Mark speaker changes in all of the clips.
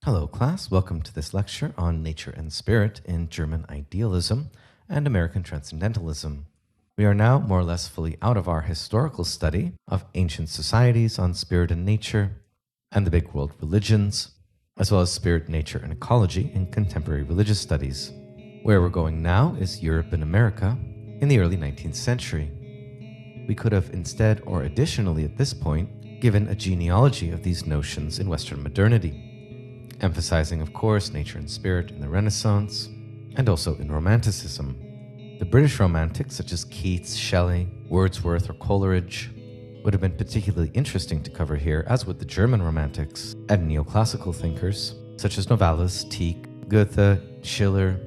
Speaker 1: Hello, class. Welcome to this lecture on nature and spirit in German idealism and American transcendentalism. We are now more or less fully out of our historical study of ancient societies on spirit and nature and the big world religions, as well as spirit, nature, and ecology in contemporary religious studies. Where we're going now is Europe and America in the early 19th century. We could have instead, or additionally at this point, given a genealogy of these notions in Western modernity, emphasizing, of course, nature and spirit in the Renaissance, and also in Romanticism. The British Romantics, such as Keats, Schelling, Wordsworth, or Coleridge, would have been particularly interesting to cover here, as would the German Romantics and neoclassical thinkers, such as Novalis, Tieck, Goethe, Schiller,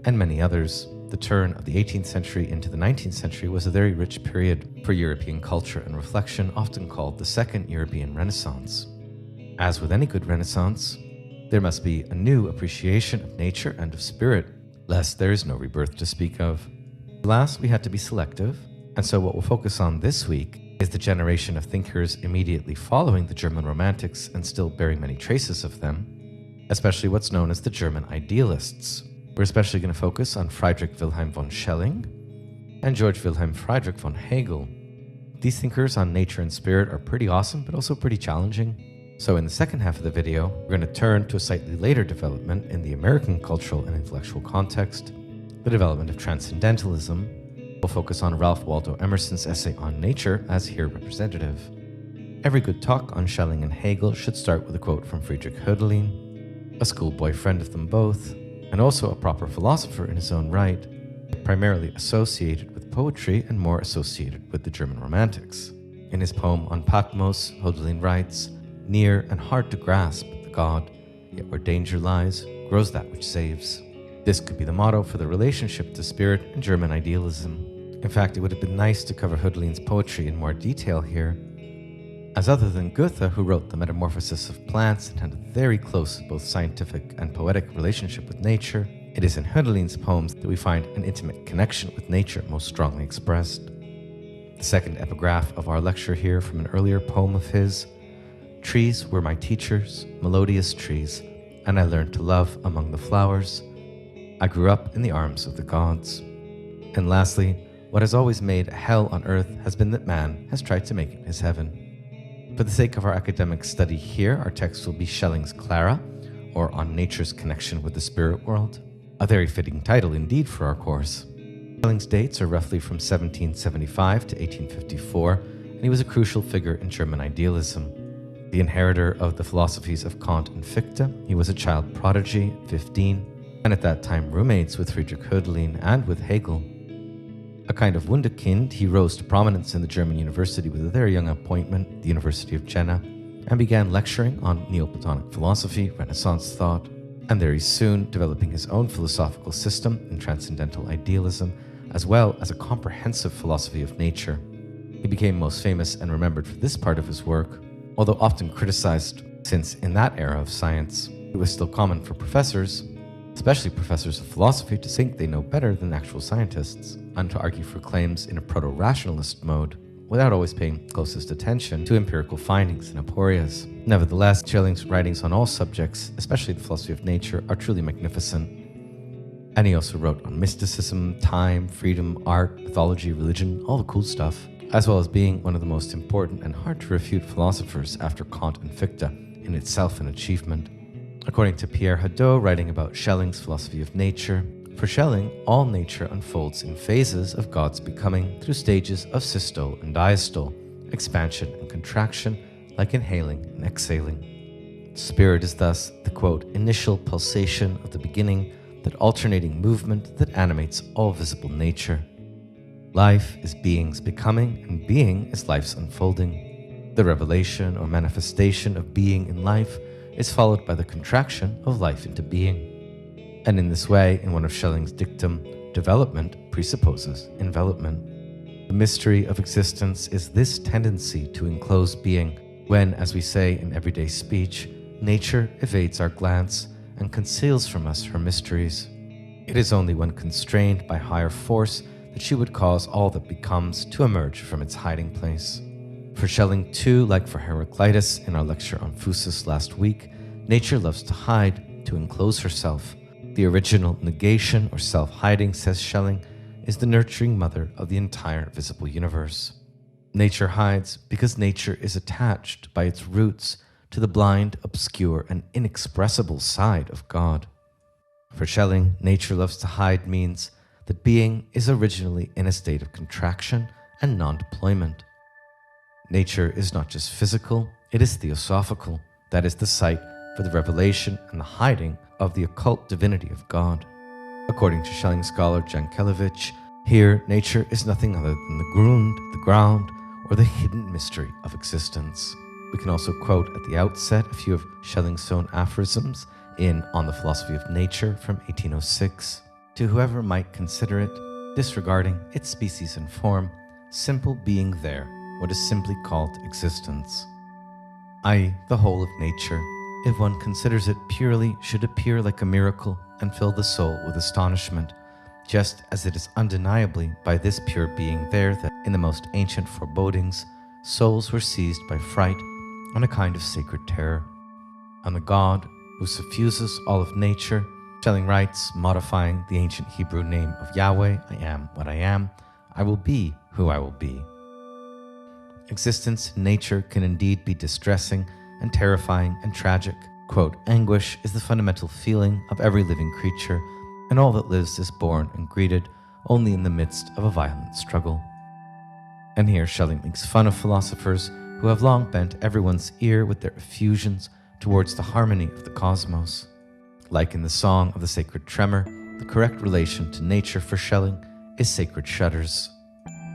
Speaker 1: and many others. The turn of the 18th century into the 19th century was a very rich period for European culture and reflection, often called the Second European Renaissance. As with any good Renaissance, there must be a new appreciation of nature and of spirit, lest there is no rebirth to speak of. Last, we had to be selective, and so what we'll focus on this week is the generation of thinkers immediately following the German Romantics and still bearing many traces of them, especially what's known as the German Idealists. We're especially going to focus on Friedrich Wilhelm von Schelling and Georg Wilhelm Friedrich von Hegel. These thinkers on nature and spirit are pretty awesome, but also pretty challenging. So in the second half of the video, we're going to turn to a slightly later development in the American cultural and intellectual context, the development of Transcendentalism. We'll focus on Ralph Waldo Emerson's essay on nature as here representative. Every good talk on Schelling and Hegel should start with a quote from Friedrich Hölderlin, a schoolboy friend of them both, and also a proper philosopher in his own right, primarily associated with poetry and more associated with the German Romantics. In his poem on Patmos, Hölderlin writes, "Near and hard to grasp, the God, yet where danger lies, grows that which saves." This could be the motto for the relationship to spirit and German idealism. In fact, it would have been nice to cover Hölderlin's poetry in more detail here, as other than Goethe, who wrote The Metamorphosis of Plants and had a very close both scientific and poetic relationship with nature, it is in Hölderlin's poems that we find an intimate connection with nature most strongly expressed. The second epigraph of our lecture here from an earlier poem of his: "Trees were my teachers, melodious trees, and I learned to love among the flowers. I grew up in the arms of the gods." And lastly, what has always made hell on earth has been that man has tried to make it his heaven. For the sake of our academic study here, our text will be Schelling's Clara, or On Nature's Connection with the Spirit World. A very fitting title indeed for our course. Schelling's dates are roughly from 1775 to 1854, and he was a crucial figure in German idealism. The inheritor of the philosophies of Kant and Fichte, he was a child prodigy at 15, and at that time roommates with Friedrich Hölderlin and with Hegel. A kind of Wunderkind, he rose to prominence in the German university with a very young appointment, the University of Jena, and began lecturing on Neoplatonic philosophy, Renaissance thought, and there he's soon developing his own philosophical system in transcendental idealism, as well as a comprehensive philosophy of nature. He became most famous and remembered for this part of his work, although often criticized, since in that era of science, it was still common for professors, especially professors of philosophy, to think they know better than actual scientists, and to argue for claims in a proto-rationalist mode, without always paying closest attention to empirical findings and aporias. Nevertheless, Schelling's writings on all subjects, especially the philosophy of nature, are truly magnificent. And he also wrote on mysticism, time, freedom, art, mythology, religion, all the cool stuff, as well as being one of the most important and hard to refute philosophers after Kant and Fichte, in itself an achievement. According to Pierre Hadot, writing about Schelling's philosophy of nature, for Schelling, all nature unfolds in phases of God's becoming through stages of systole and diastole, expansion and contraction, like inhaling and exhaling. Spirit is thus the, quote, initial pulsation of the beginning, that alternating movement that animates all visible nature. Life is being's becoming, and being is life's unfolding. The revelation or manifestation of being in life is followed by the contraction of life into being. And in this way, in one of Schelling's dictum, development presupposes envelopment. The mystery of existence is this tendency to enclose being, when, as we say in everyday speech, nature evades our glance and conceals from us her mysteries. It is only when constrained by higher force that she would cause all that becomes to emerge from its hiding place. For Schelling too, like for Heraclitus in our lecture on phusis last week, Nature loves to hide, to enclose herself. The original negation or self-hiding, says Schelling, is the nurturing mother of the entire visible universe. Nature hides because nature is attached by its roots to the blind, obscure, and inexpressible side of God. For Schelling, nature loves to hide means that being is originally in a state of contraction and non-deployment. Nature is not just physical, it is theosophical, that is the site for the revelation and the hiding of the occult divinity of God. According to Schelling scholar Jankelevich, here nature is nothing other than the Grund, the ground, or the hidden mystery of existence. We can also quote at the outset a few of Schelling's own aphorisms in On the Philosophy of Nature from 1806. To whoever might consider it, disregarding its species and form, simple being there, what is simply called existence, i.e. the whole of nature, if one considers it purely, should appear like a miracle and fill the soul with astonishment, just as it is undeniably by this pure being there that in the most ancient forebodings, souls were seized by fright and a kind of sacred terror. On the God who suffuses all of nature, Schelling writes, modifying the ancient Hebrew name of Yahweh, I am what I am, I will be who I will be. Existence in nature can indeed be distressing and terrifying and tragic. Quote, anguish is the fundamental feeling of every living creature, and all that lives is born and greeted only in the midst of a violent struggle. And here Schelling makes fun of philosophers who have long bent everyone's ear with their effusions towards the harmony of the cosmos. Like in the Song of the Sacred Tremor, the correct relation to nature for Schelling is sacred shudders.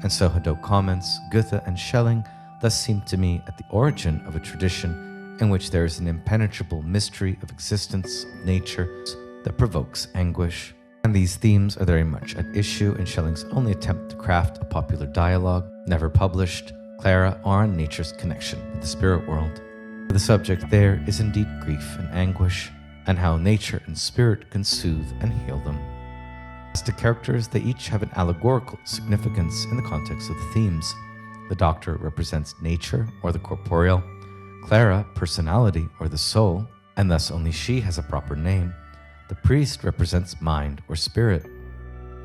Speaker 1: And so Hadot comments, Goethe and Schelling thus seem to me at the origin of a tradition in which there is an impenetrable mystery of existence, nature, that provokes anguish. And these themes are very much at issue in Schelling's only attempt to craft a popular dialogue, never published, Clara, or on nature's connection with the spirit world. The subject there is indeed grief and anguish, and how nature and spirit can soothe and heal them. As to characters, they each have an allegorical significance in the context of the themes. The doctor represents nature, or the corporeal, Clara, personality, or the soul, and thus only she has a proper name. The priest represents mind or spirit.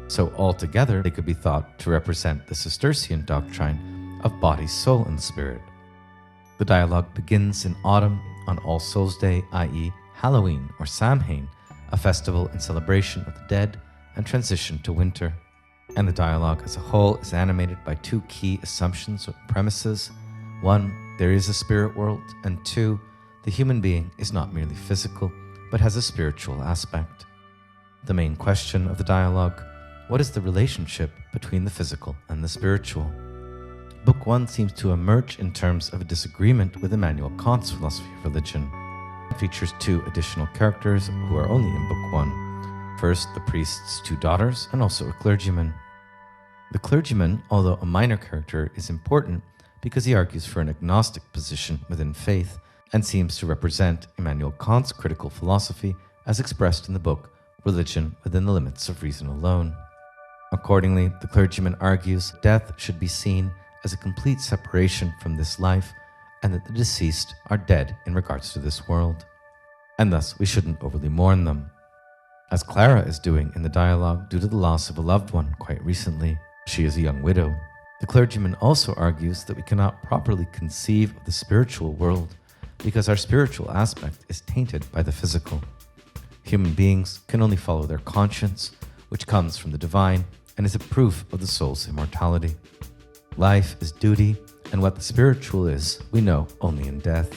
Speaker 1: So altogether, they could be thought to represent the Cistercian doctrine of body, soul, and spirit. The dialogue begins in autumn on All Souls' Day, i.e. Halloween or Samhain, a festival in celebration of the dead, and transition to winter. And the dialogue as a whole is animated by two key assumptions or premises. One, there is a spirit world, and two, the human being is not merely physical, but has a spiritual aspect. The main question of the dialogue, what is the relationship between the physical and the spiritual? Book 1 seems to emerge in terms of a disagreement with Immanuel Kant's philosophy of religion. It features two additional characters who are only in Book 1. First, the priest's two daughters, and also a clergyman. The clergyman, although a minor character, is important because he argues for an agnostic position within faith and seems to represent Immanuel Kant's critical philosophy as expressed in the book Religion Within the Limits of Reason Alone. Accordingly, the clergyman argues death should be seen as a complete separation from this life and that the deceased are dead in regards to this world, and thus we shouldn't overly mourn them, as Clara is doing in the dialogue due to the loss of a loved one quite recently. She is a young widow. The clergyman also argues that we cannot properly conceive of the spiritual world because our spiritual aspect is tainted by the physical. Human beings can only follow their conscience, which comes from the divine and is a proof of the soul's immortality. Life is duty, and what the spiritual is, we know only in death.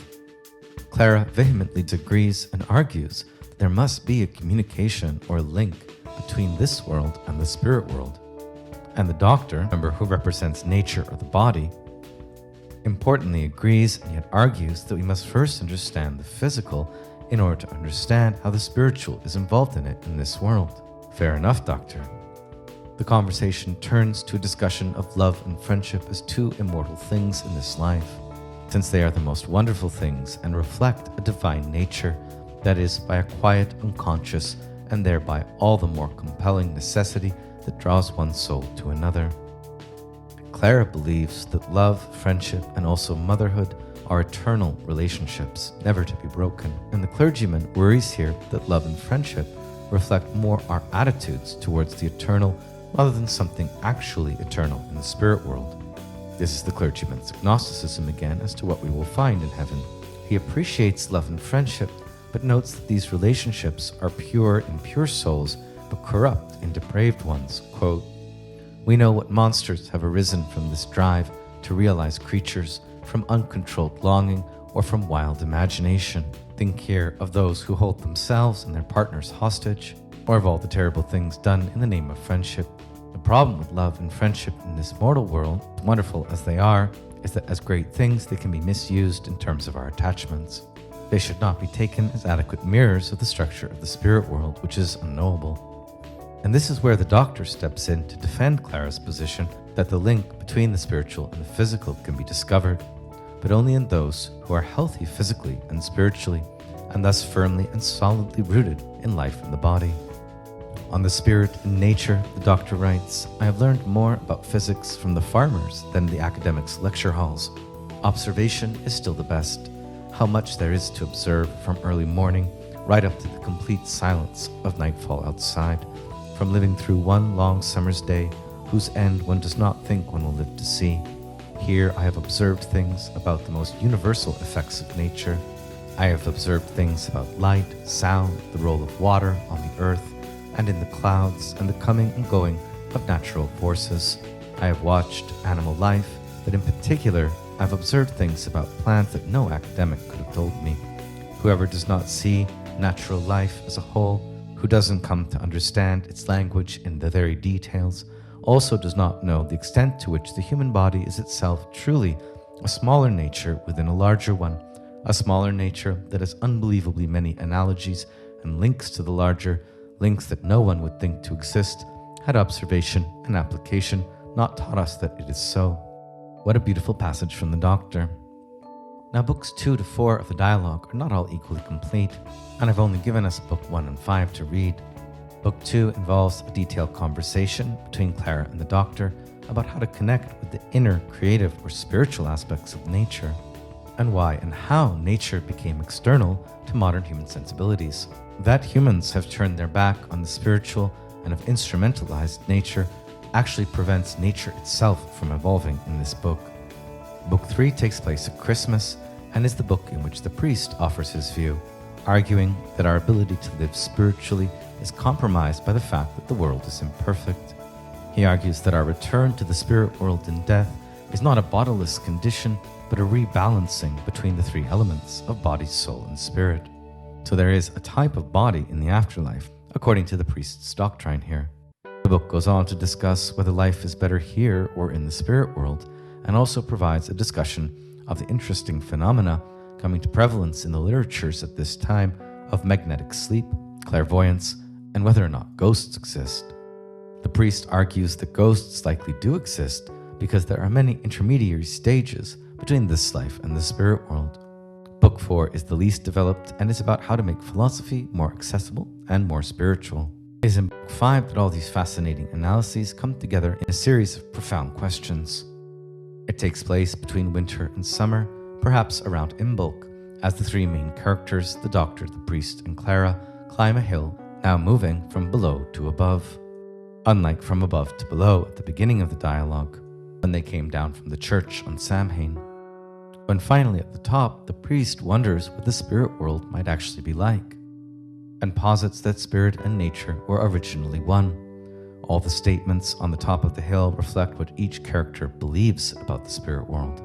Speaker 1: Clara vehemently disagrees and argues that there must be a communication or link between this world and the spirit world. And the doctor, remember, who represents nature or the body, importantly agrees and yet argues that we must first understand the physical in order to understand how the spiritual is involved in it in this world. Fair enough, doctor. The conversation turns to a discussion of love and friendship as two immortal things in this life, since they are the most wonderful things and reflect a divine nature, that is, by a quiet, unconscious, and thereby all the more compelling necessity that draws one soul to another. Clara believes that love, friendship, and also motherhood are eternal relationships, never to be broken. And the clergyman worries here that love and friendship reflect more our attitudes towards the eternal rather than something actually eternal in the spirit world. This is the clergyman's agnosticism again as to what we will find in heaven. He appreciates love and friendship, but notes that these relationships are pure in pure souls, but corrupt in depraved ones. Quote, "We know what monsters have arisen from this drive to realize creatures, from uncontrolled longing or from wild imagination. Think here of those who hold themselves and their partners hostage, or of all the terrible things done in the name of friendship. The problem with love and friendship in this mortal world, wonderful as they are, is that as great things they can be misused in terms of our attachments. They should not be taken as adequate mirrors of the structure of the spirit world, which is unknowable." And this is where the doctor steps in to defend Clara's position that the link between the spiritual and the physical can be discovered, but only in those who are healthy physically and spiritually, and thus firmly and solidly rooted in life and the body. On the spirit and nature, the doctor writes, "I have learned more about physics from the farmers than the academics' lecture halls. Observation is still the best. How much there is to observe from early morning right up to the complete silence of nightfall outside, from living through one long summer's day whose end one does not think one will live to see. Here I have observed things about the most universal effects of nature. I have observed things about light, sound, the role of water on the earth and in the clouds, and the coming and going of natural forces. I have watched animal life, but in particular, I have observed things about plants that no academic could have told me. Whoever does not see natural life as a whole, who doesn't come to understand its language in the very details, also does not know the extent to which the human body is itself truly a smaller nature within a larger one, a smaller nature that has unbelievably many analogies and links to the larger, links that no one would think to exist, had observation and application not taught us that it is so." What a beautiful passage from the doctor. Now, books 2 to 4 of the dialogue are not all equally complete, and I've only given us book 1 and 5 to read. Book 2 involves a detailed conversation between Clara and the doctor about how to connect with the inner, creative, or spiritual aspects of nature, and why and how nature became external to modern human sensibilities. That humans have turned their back on the spiritual and have instrumentalized nature actually prevents nature itself from evolving in this book. Book 3 takes place at Christmas and is the book in which the priest offers his view, arguing that our ability to live spiritually is compromised by the fact that the world is imperfect. He argues that our return to the spirit world in death is not a bodiless condition, but a rebalancing between the three elements of body, soul, and spirit. So there is a type of body in the afterlife, according to the priest's doctrine here. The book goes on to discuss whether life is better here or in the spirit world, and also provides a discussion of the interesting phenomena coming to prevalence in the literatures at this time of magnetic sleep, clairvoyance, and whether or not ghosts exist. The priest argues that ghosts likely do exist because there are many intermediary stages between this life and the spirit world. Book 4 is the least developed and is about how to make philosophy more accessible and more spiritual. It is in Book 5 that all these fascinating analyses come together in a series of profound questions. It takes place between winter and summer, perhaps around Imbolc, as the three main characters, the doctor, the priest, and Clara, climb a hill, now moving from below to above. Unlike from above to below at the beginning of the dialogue, when they came down from the church on Samhain. When finally at the top, the priest wonders what the spirit world might actually be like, and posits that spirit and nature were originally one. All the statements on the top of the hill reflect what each character believes about the spirit world.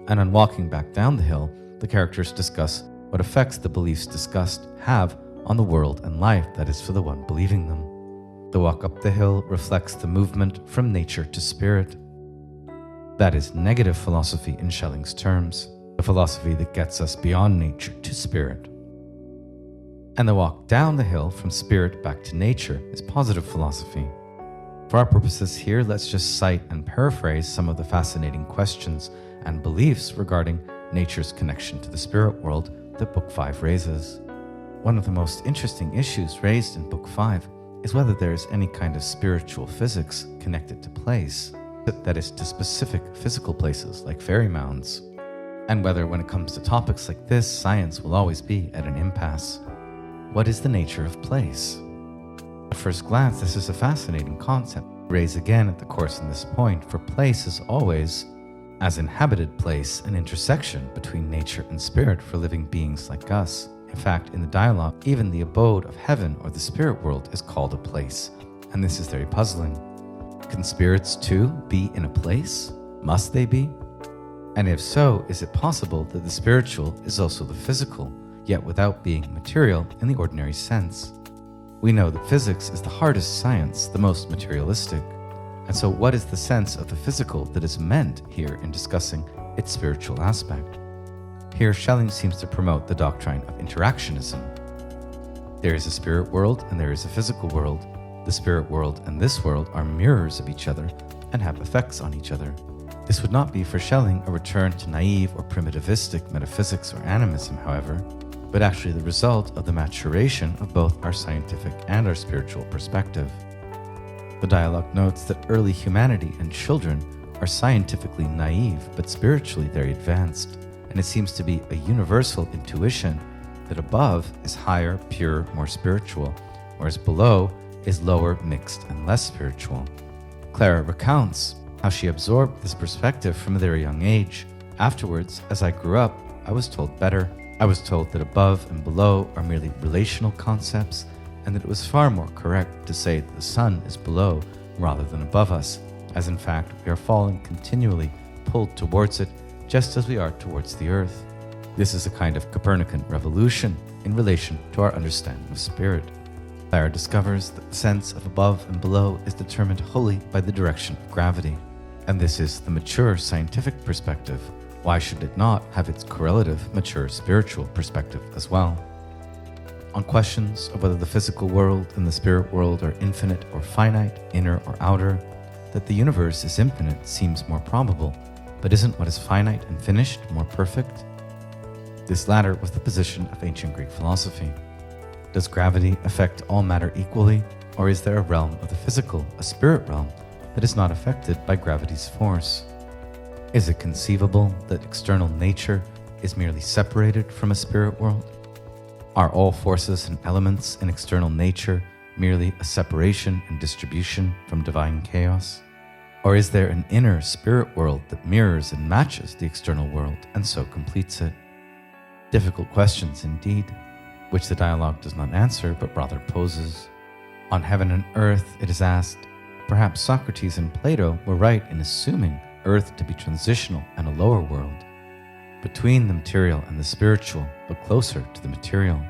Speaker 1: And on walking back down the hill, the characters discuss what effects the beliefs discussed have on the world and life that is for the one believing them. The walk up the hill reflects the movement from nature to spirit. That is negative philosophy in Schelling's terms, the philosophy that gets us beyond nature to spirit. And the walk down the hill from spirit back to nature is positive philosophy. For our purposes here, let's just cite and paraphrase some of the fascinating questions and beliefs regarding nature's connection to the spirit world that Book 5 raises. One of the most interesting issues raised in Book 5 is whether there is any kind of spiritual physics connected to place, that is, to specific physical places like fairy mounds. and whether when it comes to topics like this, science will always be at an impasse. What is the nature of place? At first glance, this is a fascinating concept. Raise again at the course in this point, for place is always, as inhabited place, an intersection between nature and spirit for living beings like us. In fact, in the dialogue, even the abode of heaven or the spirit world is called a place, and this is very puzzling. Can spirits too be in a place? Must they be? And if so, is it possible that the spiritual is also the physical, yet without being material in the ordinary sense? We know that physics is the hardest science, the most materialistic. And so what is the sense of the physical that is meant here in discussing its spiritual aspect? Here, Schelling seems to promote the doctrine of interactionism. There is a spirit world and there is a physical world. The spirit world and this world are mirrors of each other and have effects on each other. This would not be for Schelling a return to naive or primitivistic metaphysics or animism, however, but actually the result of the maturation of both our scientific and our spiritual perspective. The dialogue notes that early humanity and children are scientifically naive but spiritually very advanced, and it seems to be a universal intuition that above is higher, pure, more spiritual, whereas below is lower, mixed, and less spiritual. Clara recounts how she absorbed this perspective from a very young age. Afterwards, as I grew up, I was told better. I was told that above and below are merely relational concepts, and that it was far more correct to say that the sun is below rather than above us, as in fact we are falling continually, pulled towards it, just as we are towards the earth. This is a kind of Copernican revolution in relation to our understanding of spirit. Clara discovers that the sense of above and below is determined wholly by the direction of gravity, and this is the mature scientific perspective. Why should it not have its correlative, mature spiritual perspective as well? On questions of whether the physical world and the spirit world are infinite or finite, inner or outer, that the universe is infinite seems more probable, but isn't what is finite and finished more perfect? This latter was the position of ancient Greek philosophy. Does gravity affect all matter equally, or is there a realm of the physical, a spirit realm, that is not affected by gravity's force? Is it conceivable that external nature is merely separated from a spirit world? Are all forces and elements in external nature merely a separation and distribution from divine chaos? Or is there an inner spirit world that mirrors and matches the external world and so completes it? Difficult questions indeed, which the dialogue does not answer but rather poses. On heaven and earth, it is asked, perhaps Socrates and Plato were right in assuming earth to be transitional and a lower world, between the material and the spiritual, but closer to the material.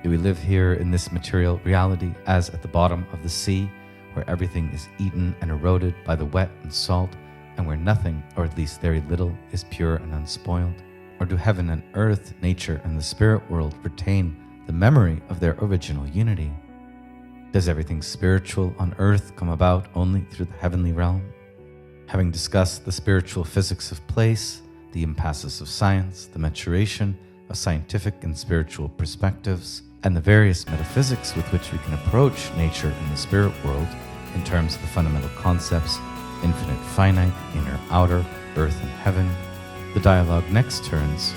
Speaker 1: Do we live here in this material reality as at the bottom of the sea, where everything is eaten and eroded by the wet and salt, and where nothing, or at least very little, is pure and unspoiled? Or do heaven and earth, nature and the spirit world retain the memory of their original unity? Does everything spiritual on earth come about only through the heavenly realm? Having discussed the spiritual physics of place, the impasses of science, the maturation of scientific and spiritual perspectives, and the various metaphysics with which we can approach nature and the spirit world in terms of the fundamental concepts, infinite, finite, inner, outer, earth and heaven, the dialogue next turns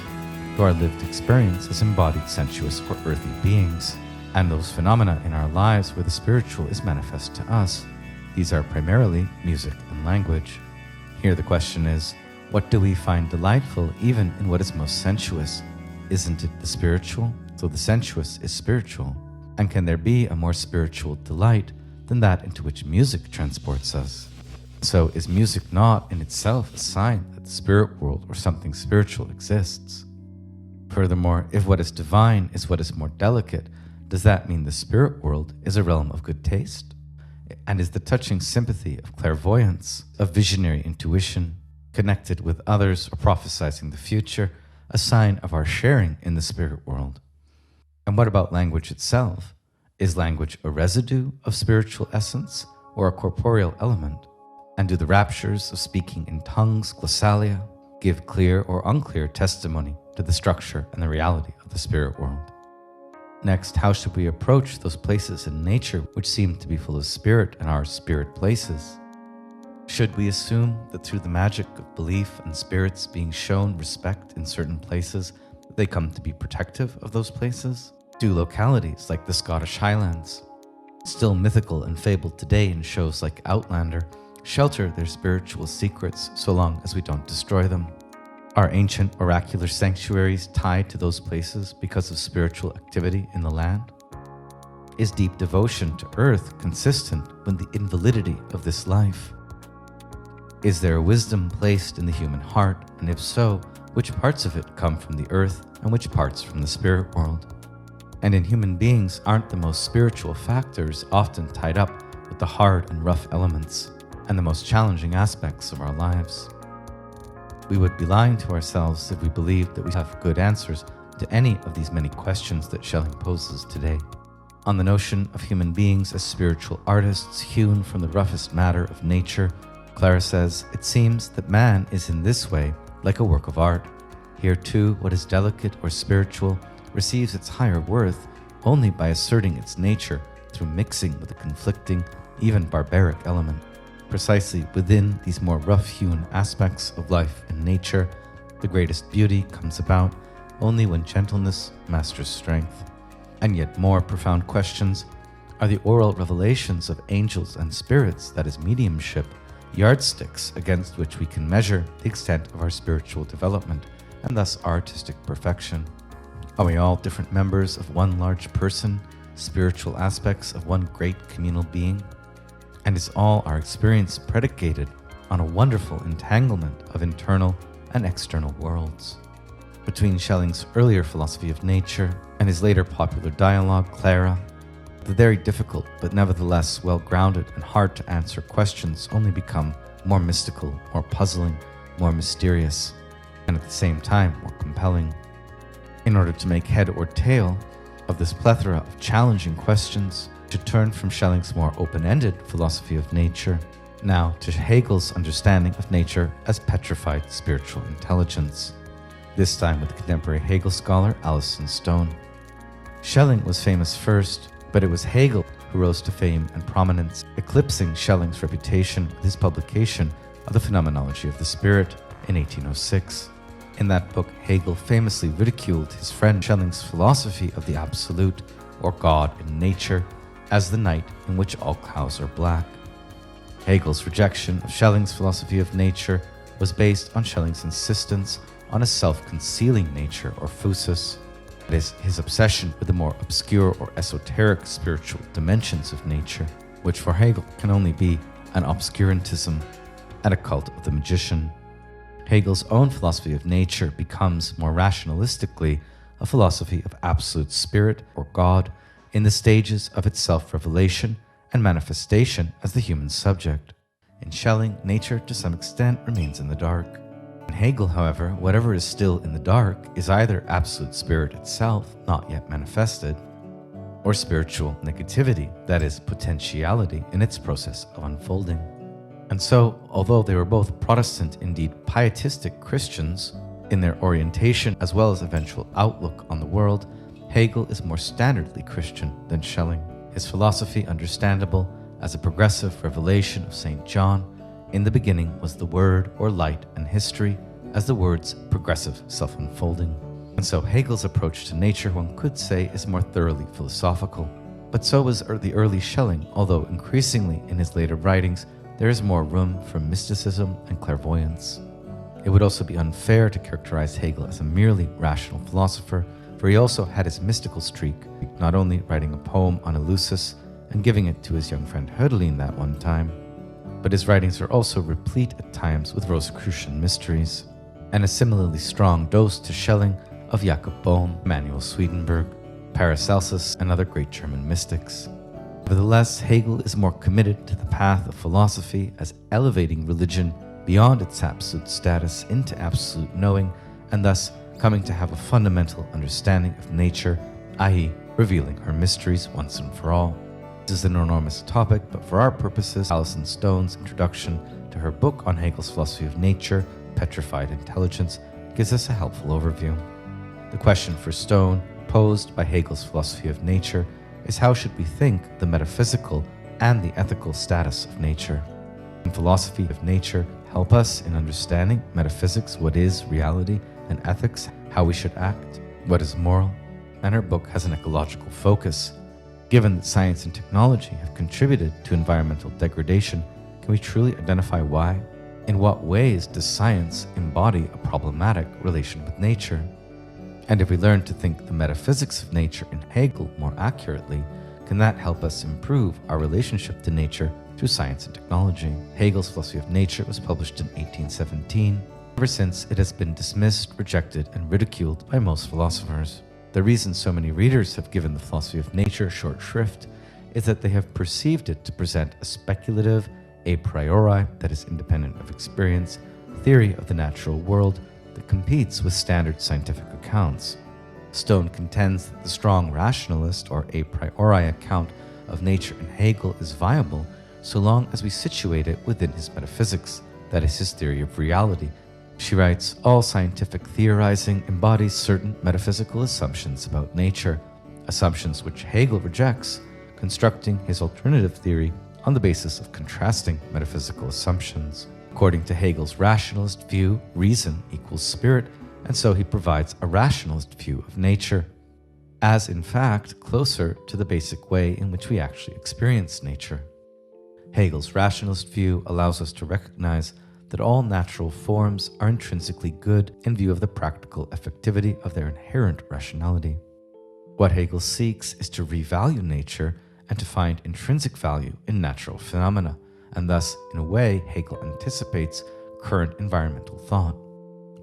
Speaker 1: to our lived experience as embodied sensuous or earthy beings, and those phenomena in our lives where the spiritual is manifest to us. These are primarily music and language. Here the question is, what do we find delightful even in what is most sensuous? Isn't it the spiritual? So the sensuous is spiritual. And can there be a more spiritual delight than that into which music transports us? So is music not in itself a sign that the spirit world or something spiritual exists? Furthermore, if what is divine is what is more delicate, does that mean the spirit world is a realm of good taste? And is the touching sympathy of clairvoyance, of visionary intuition, connected with others or prophesizing the future, a sign of our sharing in the spirit world? And what about language itself? Is language a residue of spiritual essence or a corporeal element? And do the raptures of speaking in tongues, glossalia, give clear or unclear testimony to the structure and the reality of the spirit world? Next, how should we approach those places in nature which seem to be full of spirit and are spirit places? Should we assume that through the magic of belief and spirits being shown respect in certain places, they come to be protective of those places? Do localities like the Scottish Highlands, still mythical and fabled today in shows like Outlander, shelter their spiritual secrets so long as we don't destroy them? Are ancient oracular sanctuaries tied to those places because of spiritual activity in the land? Is deep devotion to earth consistent with the invalidity of this life? Is there a wisdom placed in the human heart, and if so, which parts of it come from the earth and which parts from the spirit world? And in human beings, aren't the most spiritual factors often tied up with the hard and rough elements and the most challenging aspects of our lives? We would be lying to ourselves if we believed that we have good answers to any of these many questions that Schelling poses today. On the notion of human beings as spiritual artists hewn from the roughest matter of nature, Clara says, it seems that man is in this way like a work of art. Here too, what is delicate or spiritual receives its higher worth only by asserting its nature through mixing with a conflicting, even barbaric element. Precisely within these more rough-hewn aspects of life and nature, the greatest beauty comes about only when gentleness masters strength. And yet more profound questions are the oral revelations of angels and spirits, that is mediumship, yardsticks against which we can measure the extent of our spiritual development and thus our artistic perfection. Are we all different members of one large person, spiritual aspects of one great communal being? And is all our experience predicated on a wonderful entanglement of internal and external worlds? Between Schelling's earlier philosophy of nature and his later popular dialogue, Clara, the very difficult but nevertheless well-grounded and hard-to-answer questions only become more mystical, more puzzling, more mysterious, and at the same time more compelling. In order to make head or tail of this plethora of challenging questions, to turn from Schelling's more open-ended philosophy of nature now to Hegel's understanding of nature as petrified spiritual intelligence, this time with the contemporary Hegel scholar Alison Stone. Schelling was famous first, but it was Hegel who rose to fame and prominence, eclipsing Schelling's reputation with his publication of the Phenomenology of the Spirit in 1806. In that book, Hegel famously ridiculed his friend Schelling's philosophy of the absolute, or God in nature, as the night in which all clouds are black. Hegel's rejection of Schelling's philosophy of nature was based on Schelling's insistence on a self-concealing nature, or phusis, that is, his obsession with the more obscure or esoteric spiritual dimensions of nature, which for Hegel can only be an obscurantism and a cult of the magician. Hegel's own philosophy of nature becomes, more rationalistically, a philosophy of absolute spirit, or God, in the stages of its self-revelation and manifestation as the human subject. In Schelling, nature to some extent remains in the dark. In Hegel, however, whatever is still in the dark is either absolute spirit itself, not yet manifested, or spiritual negativity, that is, potentiality in its process of unfolding. And so, although they were both Protestant, indeed pietistic Christians, in their orientation as well as eventual outlook on the world, Hegel is more standardly Christian than Schelling. His philosophy understandable as a progressive revelation of St. John, in the beginning was the Word, or light, and history, as the Word's progressive self-unfolding. And so Hegel's approach to nature, one could say, is more thoroughly philosophical. But so was the early Schelling, although increasingly in his later writings, there is more room for mysticism and clairvoyance. It would also be unfair to characterize Hegel as a merely rational philosopher, for he also had his mystical streak, not only writing a poem on Eleusis and giving it to his young friend Hölderlin that one time, but his writings are also replete at times with Rosicrucian mysteries, and a similarly strong dose to Schelling of Jakob Bohm, Emanuel Swedenborg, Paracelsus, and other great German mystics. Nevertheless, Hegel is more committed to the path of philosophy as elevating religion beyond its absolute status into absolute knowing, and thus coming to have a fundamental understanding of nature, i.e., revealing her mysteries once and for all. This is an enormous topic, but for our purposes, Alison Stone's introduction to her book on Hegel's philosophy of nature, Petrified Intelligence, gives us a helpful overview. The question for Stone, posed by Hegel's philosophy of nature, is how should we think the metaphysical and the ethical status of nature? and philosophy of nature help us in understanding metaphysics, what is reality, and ethics, how we should act, what is moral, and her book has an ecological focus. Given that science and technology have contributed to environmental degradation, can we truly identify why? In what ways does science embody a problematic relation with nature? And if we learn to think the metaphysics of nature in Hegel more accurately, can that help us improve our relationship to nature through science and technology? Hegel's philosophy of nature was published in 1817. Ever since, it has been dismissed, rejected, and ridiculed by most philosophers. The reason so many readers have given the philosophy of nature short shrift is that they have perceived it to present a speculative, a priori, that is independent of experience, theory of the natural world that competes with standard scientific accounts. Stone contends that the strong rationalist or a priori account of nature in Hegel is viable so long as we situate it within his metaphysics, that is his theory of reality. She writes, all scientific theorizing embodies certain metaphysical assumptions about nature, assumptions which Hegel rejects, constructing his alternative theory on the basis of contrasting metaphysical assumptions. According to Hegel's rationalist view, reason equals spirit, and so he provides a rationalist view of nature, as in fact closer to the basic way in which we actually experience nature. Hegel's rationalist view allows us to recognize that all natural forms are intrinsically good in view of the practical effectivity of their inherent rationality. What Hegel seeks is to revalue nature and to find intrinsic value in natural phenomena, and thus, in a way, Hegel anticipates current environmental thought.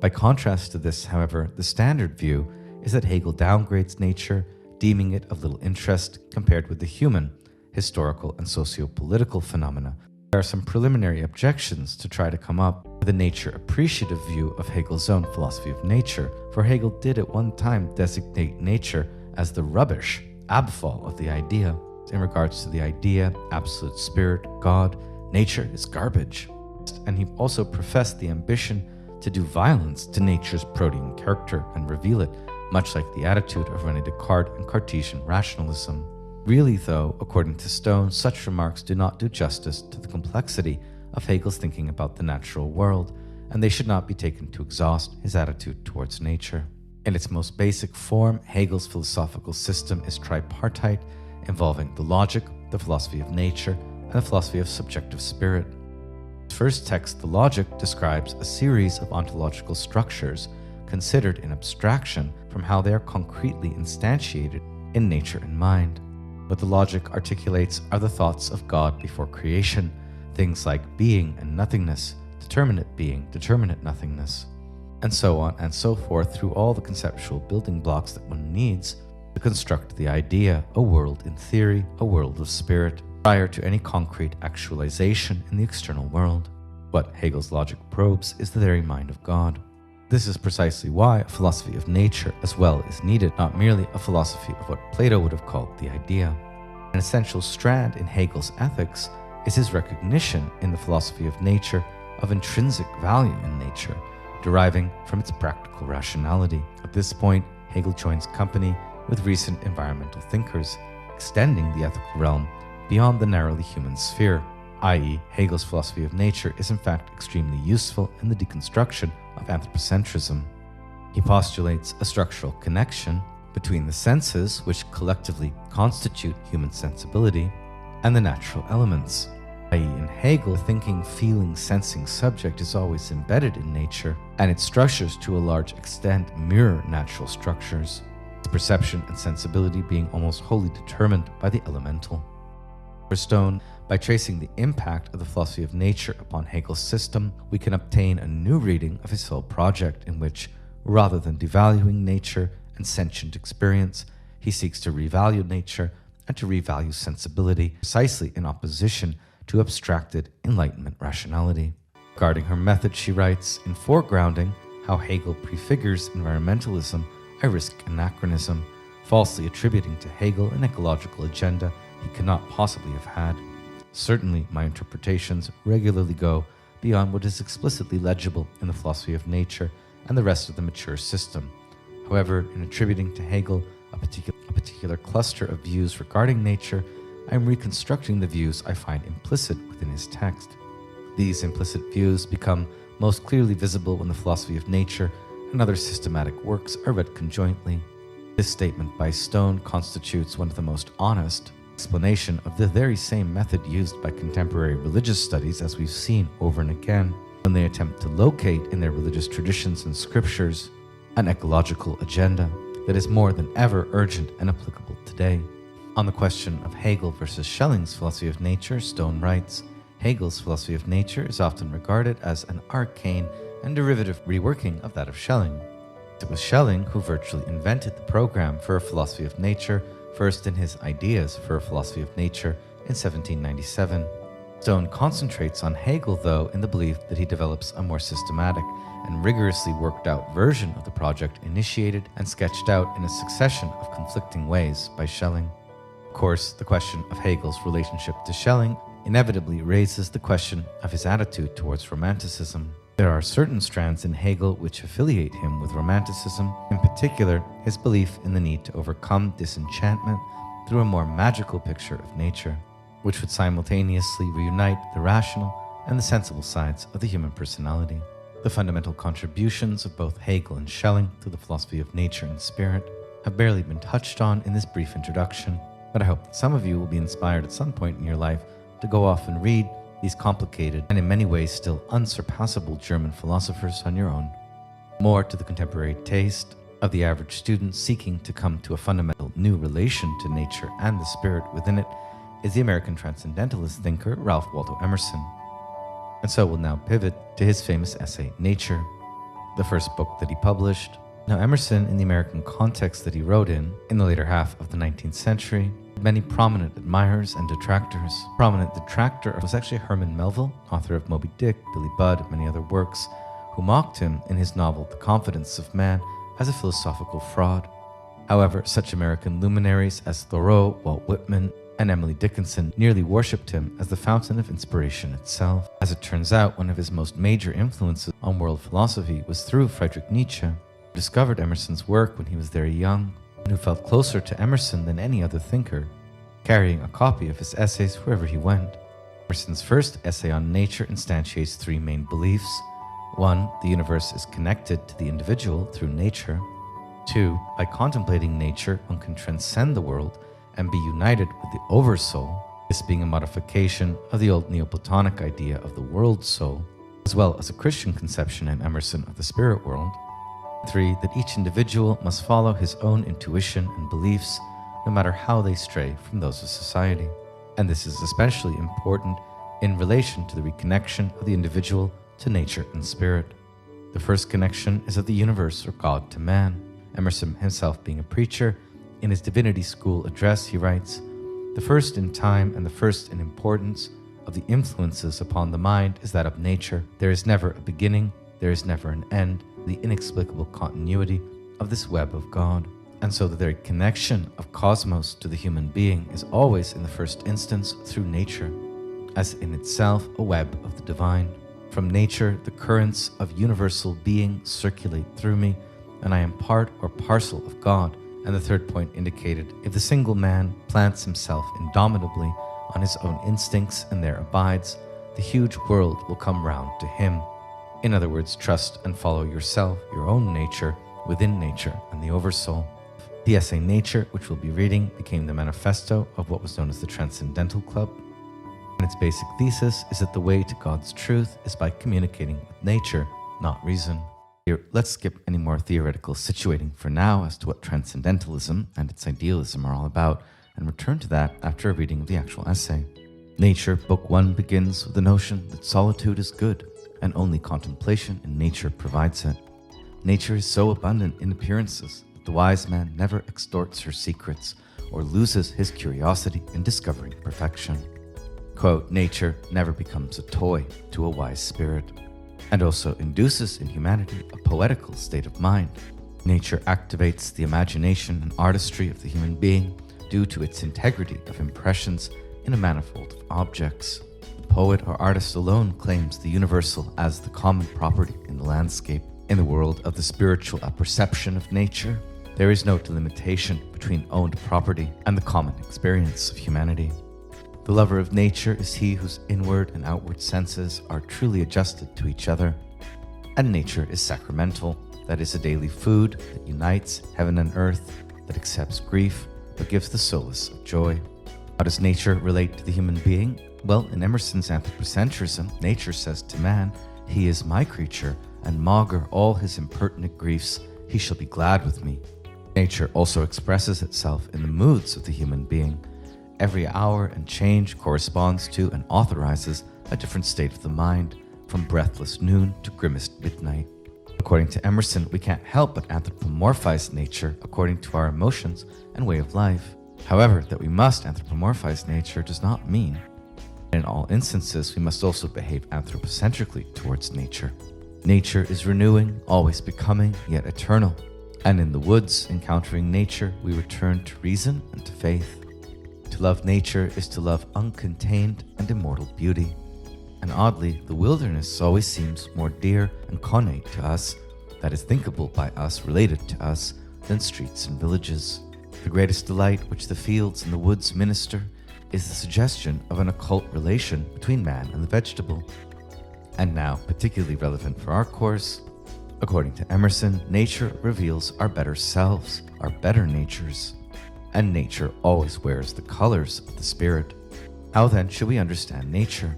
Speaker 1: By contrast to this, however, the standard view is that Hegel downgrades nature, deeming it of little interest compared with the human, historical, and socio-political phenomena. There are some preliminary objections to try to come up with a nature-appreciative view of Hegel's own philosophy of nature, for Hegel did at one time designate nature as the rubbish, Abfall of the idea. In regards to the idea, absolute spirit, God, nature is garbage. And he also professed the ambition to do violence to nature's protean character and reveal it, much like the attitude of René Descartes and Cartesian rationalism. Really, though, according to Stone, such remarks do not do justice to the complexity of Hegel's thinking about the natural world, and they should not be taken to exhaust his attitude towards nature. In its most basic form, Hegel's philosophical system is tripartite, involving the logic, the philosophy of nature, and the philosophy of subjective spirit. His first text, the Logic, describes a series of ontological structures considered in abstraction from how they are concretely instantiated in nature and mind. What the Logic articulates are the thoughts of God before creation, things like being and nothingness, determinate being, determinate nothingness, and so on and so forth through all the conceptual building blocks that one needs to construct the idea, a world in theory, a world of spirit, prior to any concrete actualization in the external world. What Hegel's logic probes is the very mind of God. This is precisely why a philosophy of nature as well is needed, not merely a philosophy of what Plato would have called the idea. An essential strand in Hegel's ethics is his recognition in the philosophy of nature of intrinsic value in nature, deriving from its practical rationality. At this point, Hegel joins company with recent environmental thinkers, extending the ethical realm beyond the narrowly human sphere, i.e., Hegel's philosophy of nature is in fact extremely useful in the deconstruction of anthropocentrism. He postulates a structural connection between the senses, which collectively constitute human sensibility, and the natural elements, i.e., in Hegel, thinking, feeling, sensing subject is always embedded in nature, and its structures to a large extent mirror natural structures, its perception and sensibility being almost wholly determined by the elemental. For Stone, by tracing the impact of the philosophy of nature upon Hegel's system, we can obtain a new reading of his whole project in which, rather than devaluing nature and sentient experience, he seeks to revalue nature and to revalue sensibility, precisely in opposition to abstracted Enlightenment rationality. Regarding her method, she writes, in foregrounding how Hegel prefigures environmentalism, I risk anachronism, falsely attributing to Hegel an ecological agenda he cannot possibly have had. Certainly, my interpretations regularly go beyond what is explicitly legible in the philosophy of nature and the rest of the mature system. However, in attributing to Hegel a particular cluster of views regarding nature, I am reconstructing the views I find implicit within his text. These implicit views become most clearly visible when the philosophy of nature and other systematic works are read conjointly. This statement by Stone constitutes one of the most honest explanation of the very same method used by contemporary religious studies, as we've seen over and again, when they attempt to locate in their religious traditions and scriptures an ecological agenda that is more than ever urgent and applicable today. On the question of Hegel versus Schelling's philosophy of nature, Stone writes, Hegel's philosophy of nature is often regarded as an arcane and derivative reworking of that of Schelling. It was Schelling who virtually invented the program for a philosophy of nature, first in his Ideas for a Philosophy of Nature in 1797. Stone concentrates on Hegel, though, in the belief that he develops a more systematic and rigorously worked out version of the project initiated and sketched out in a succession of conflicting ways by Schelling. Of course, the question of Hegel's relationship to Schelling inevitably raises the question of his attitude towards Romanticism. There are certain strands in Hegel which affiliate him with Romanticism, in particular his belief in the need to overcome disenchantment through a more magical picture of nature, which would simultaneously reunite the rational and the sensible sides of the human personality. The fundamental contributions of both Hegel and Schelling to the philosophy of nature and spirit have barely been touched on in this brief introduction, but I hope that some of you will be inspired at some point in your life to go off and read these complicated and in many ways still unsurpassable German philosophers on your own. More to the contemporary taste of the average student seeking to come to a fundamental new relation to nature and the spirit within it is the American Transcendentalist thinker Ralph Waldo Emerson. And so we'll now pivot to his famous essay, Nature, the first book that he published. Now, Emerson, in the American context that he wrote in the later half of the 19th century, had many prominent admirers and detractors. Prominent detractor was actually Herman Melville, author of Moby Dick, Billy Budd, and many other works, who mocked him in his novel The Confidence of Man as a philosophical fraud. However, such American luminaries as Thoreau, Walt Whitman, and Emily Dickinson nearly worshipped him as the fountain of inspiration itself. As it turns out, one of his most major influences on world philosophy was through Friedrich Nietzsche, who discovered Emerson's work when he was very young, and who felt closer to Emerson than any other thinker, carrying a copy of his essays wherever he went. Emerson's first essay on nature instantiates three main beliefs. 1. The universe is connected to the individual through nature. 2. By contemplating nature, one can transcend the world and be united with the oversoul, this being a modification of the old Neoplatonic idea of the world soul, as well as a Christian conception in Emerson of the spirit world. 3. That each individual must follow his own intuition and beliefs, no matter how they stray from those of society. And this is especially important in relation to the reconnection of the individual to nature and spirit. The first connection is of the universe or God to man. Emerson himself being a preacher, in his Divinity School address, he writes, "The first in time and the first in importance of the influences upon the mind is that of nature. There is never a beginning, there is never an end, the inexplicable continuity of this web of God." And so the very connection of cosmos to the human being is always in the first instance through nature, as in itself a web of the divine. From nature, the currents of universal being circulate through me, and I am part or parcel of God. And the third point indicated, if the single man plants himself indomitably on his own instincts and there abides, the huge world will come round to him. In other words, trust and follow yourself, your own nature, within nature and the oversoul. The essay Nature, which we'll be reading, became the manifesto of what was known as the Transcendental Club. And its basic thesis is that the way to God's truth is by communicating with nature, not reason. Here, let's skip any more theoretical situating for now as to what Transcendentalism and its idealism are all about, and return to that after a reading of the actual essay. Nature, Book 1, begins with the notion that solitude is good, and only contemplation in nature provides it. Nature is so abundant in appearances that the wise man never extorts her secrets or loses his curiosity in discovering perfection. Quote, nature never becomes a toy to a wise spirit, and also induces in humanity a poetical state of mind. Nature activates the imagination and artistry of the human being due to its integrity of impressions in a manifold of objects. The poet or artist alone claims the universal as the common property in the landscape. In the world of the spiritual apperception of nature, there is no delimitation between owned property and the common experience of humanity. The lover of nature is he whose inward and outward senses are truly adjusted to each other. And nature is sacramental, that is a daily food that unites heaven and earth, that accepts grief, but gives the solace of joy. How does nature relate to the human being? Well, in Emerson's anthropocentrism, nature says to man, "He is my creature, and maugre all his impertinent griefs, he shall be glad with me." Nature also expresses itself in the moods of the human being. Every hour and change corresponds to and authorizes a different state of the mind, from breathless noon to grimmest midnight. According to Emerson, we can't help but anthropomorphize nature according to our emotions and way of life. However, that we must anthropomorphize nature does not mean in all instances we must also behave anthropocentrically towards nature. Nature is renewing, always becoming, yet eternal. And in the woods, encountering nature, we return to reason and to faith. To love nature is to love uncontained and immortal beauty. And oddly, the wilderness always seems more dear and connate to us, that is thinkable by us, related to us, than streets and villages. The greatest delight which the fields and the woods minister is the suggestion of an occult relation between man and the vegetable. And now, particularly relevant for our course, according to Emerson, nature reveals our better selves, our better natures. And nature always wears the colors of the spirit. How then should we understand nature?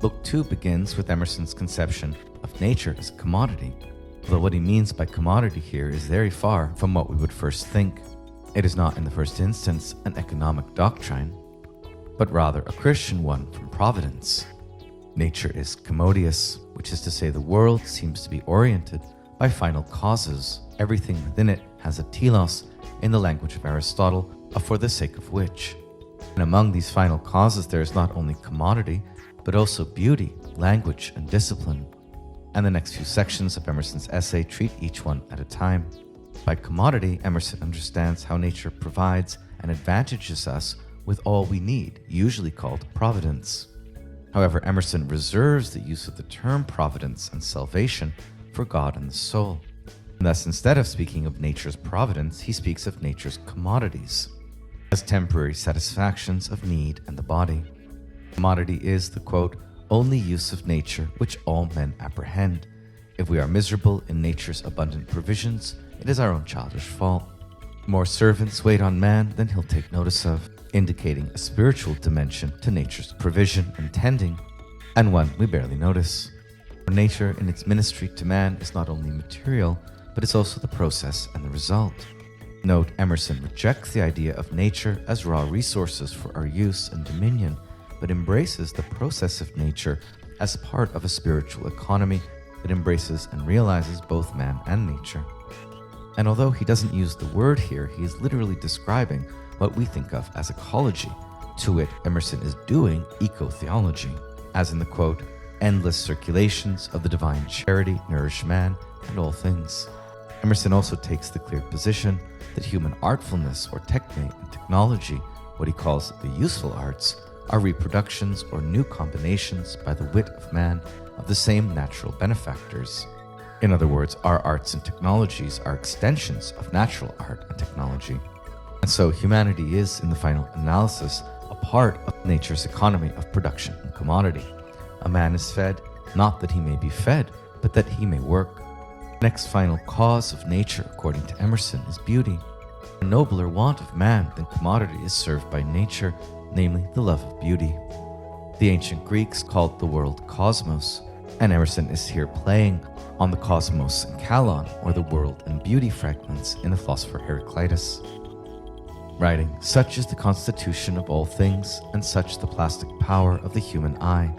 Speaker 1: Book 2 begins with Emerson's conception of nature as a commodity, although what he means by commodity here is very far from what we would first think. It is not in the first instance an economic doctrine, but rather a Christian one from Providence. Nature is commodious, which is to say the world seems to be oriented by final causes. Everything within it has a telos, in the language of Aristotle, a for the sake of which. And among these final causes there is not only commodity, but also beauty, language, and discipline. And the next few sections of Emerson's essay treat each one at a time. By commodity, Emerson understands how nature provides and advantages us with all we need, usually called providence. However, Emerson reserves the use of the term providence and salvation for God and the soul. And thus, instead of speaking of nature's providence, he speaks of nature's commodities as temporary satisfactions of need and the body. Commodity is the, quote, only use of nature which all men apprehend. If we are miserable in nature's abundant provisions, it is our own childish fault. More servants wait on man than he'll take notice of, indicating a spiritual dimension to nature's provision and tending, and one we barely notice. Nature in its ministry to man is not only material, but it's also the process and the result. Note, Emerson rejects the idea of nature as raw resources for our use and dominion, but embraces the process of nature as part of a spiritual economy that embraces and realizes both man and nature. And although he doesn't use the word here, he is literally describing what we think of as ecology. To wit, Emerson is doing eco-theology, as in the quote, endless circulations of the divine charity nourish man and all things. Emerson also takes the clear position that human artfulness or techne and technology, what he calls the useful arts, are reproductions or new combinations by the wit of man of the same natural benefactors. In other words, our arts and technologies are extensions of natural art and technology. And so humanity is, in the final analysis, a part of nature's economy of production and commodity. A man is fed, not that he may be fed, but that he may work. The next final cause of nature, according to Emerson, is beauty. A nobler want of man than commodity is served by nature, namely the love of beauty. The ancient Greeks called the world cosmos, and Emerson is here playing on the cosmos and kalon, or the world and beauty fragments in the philosopher Heraclitus. Writing, such is the constitution of all things, and such the plastic power of the human eye,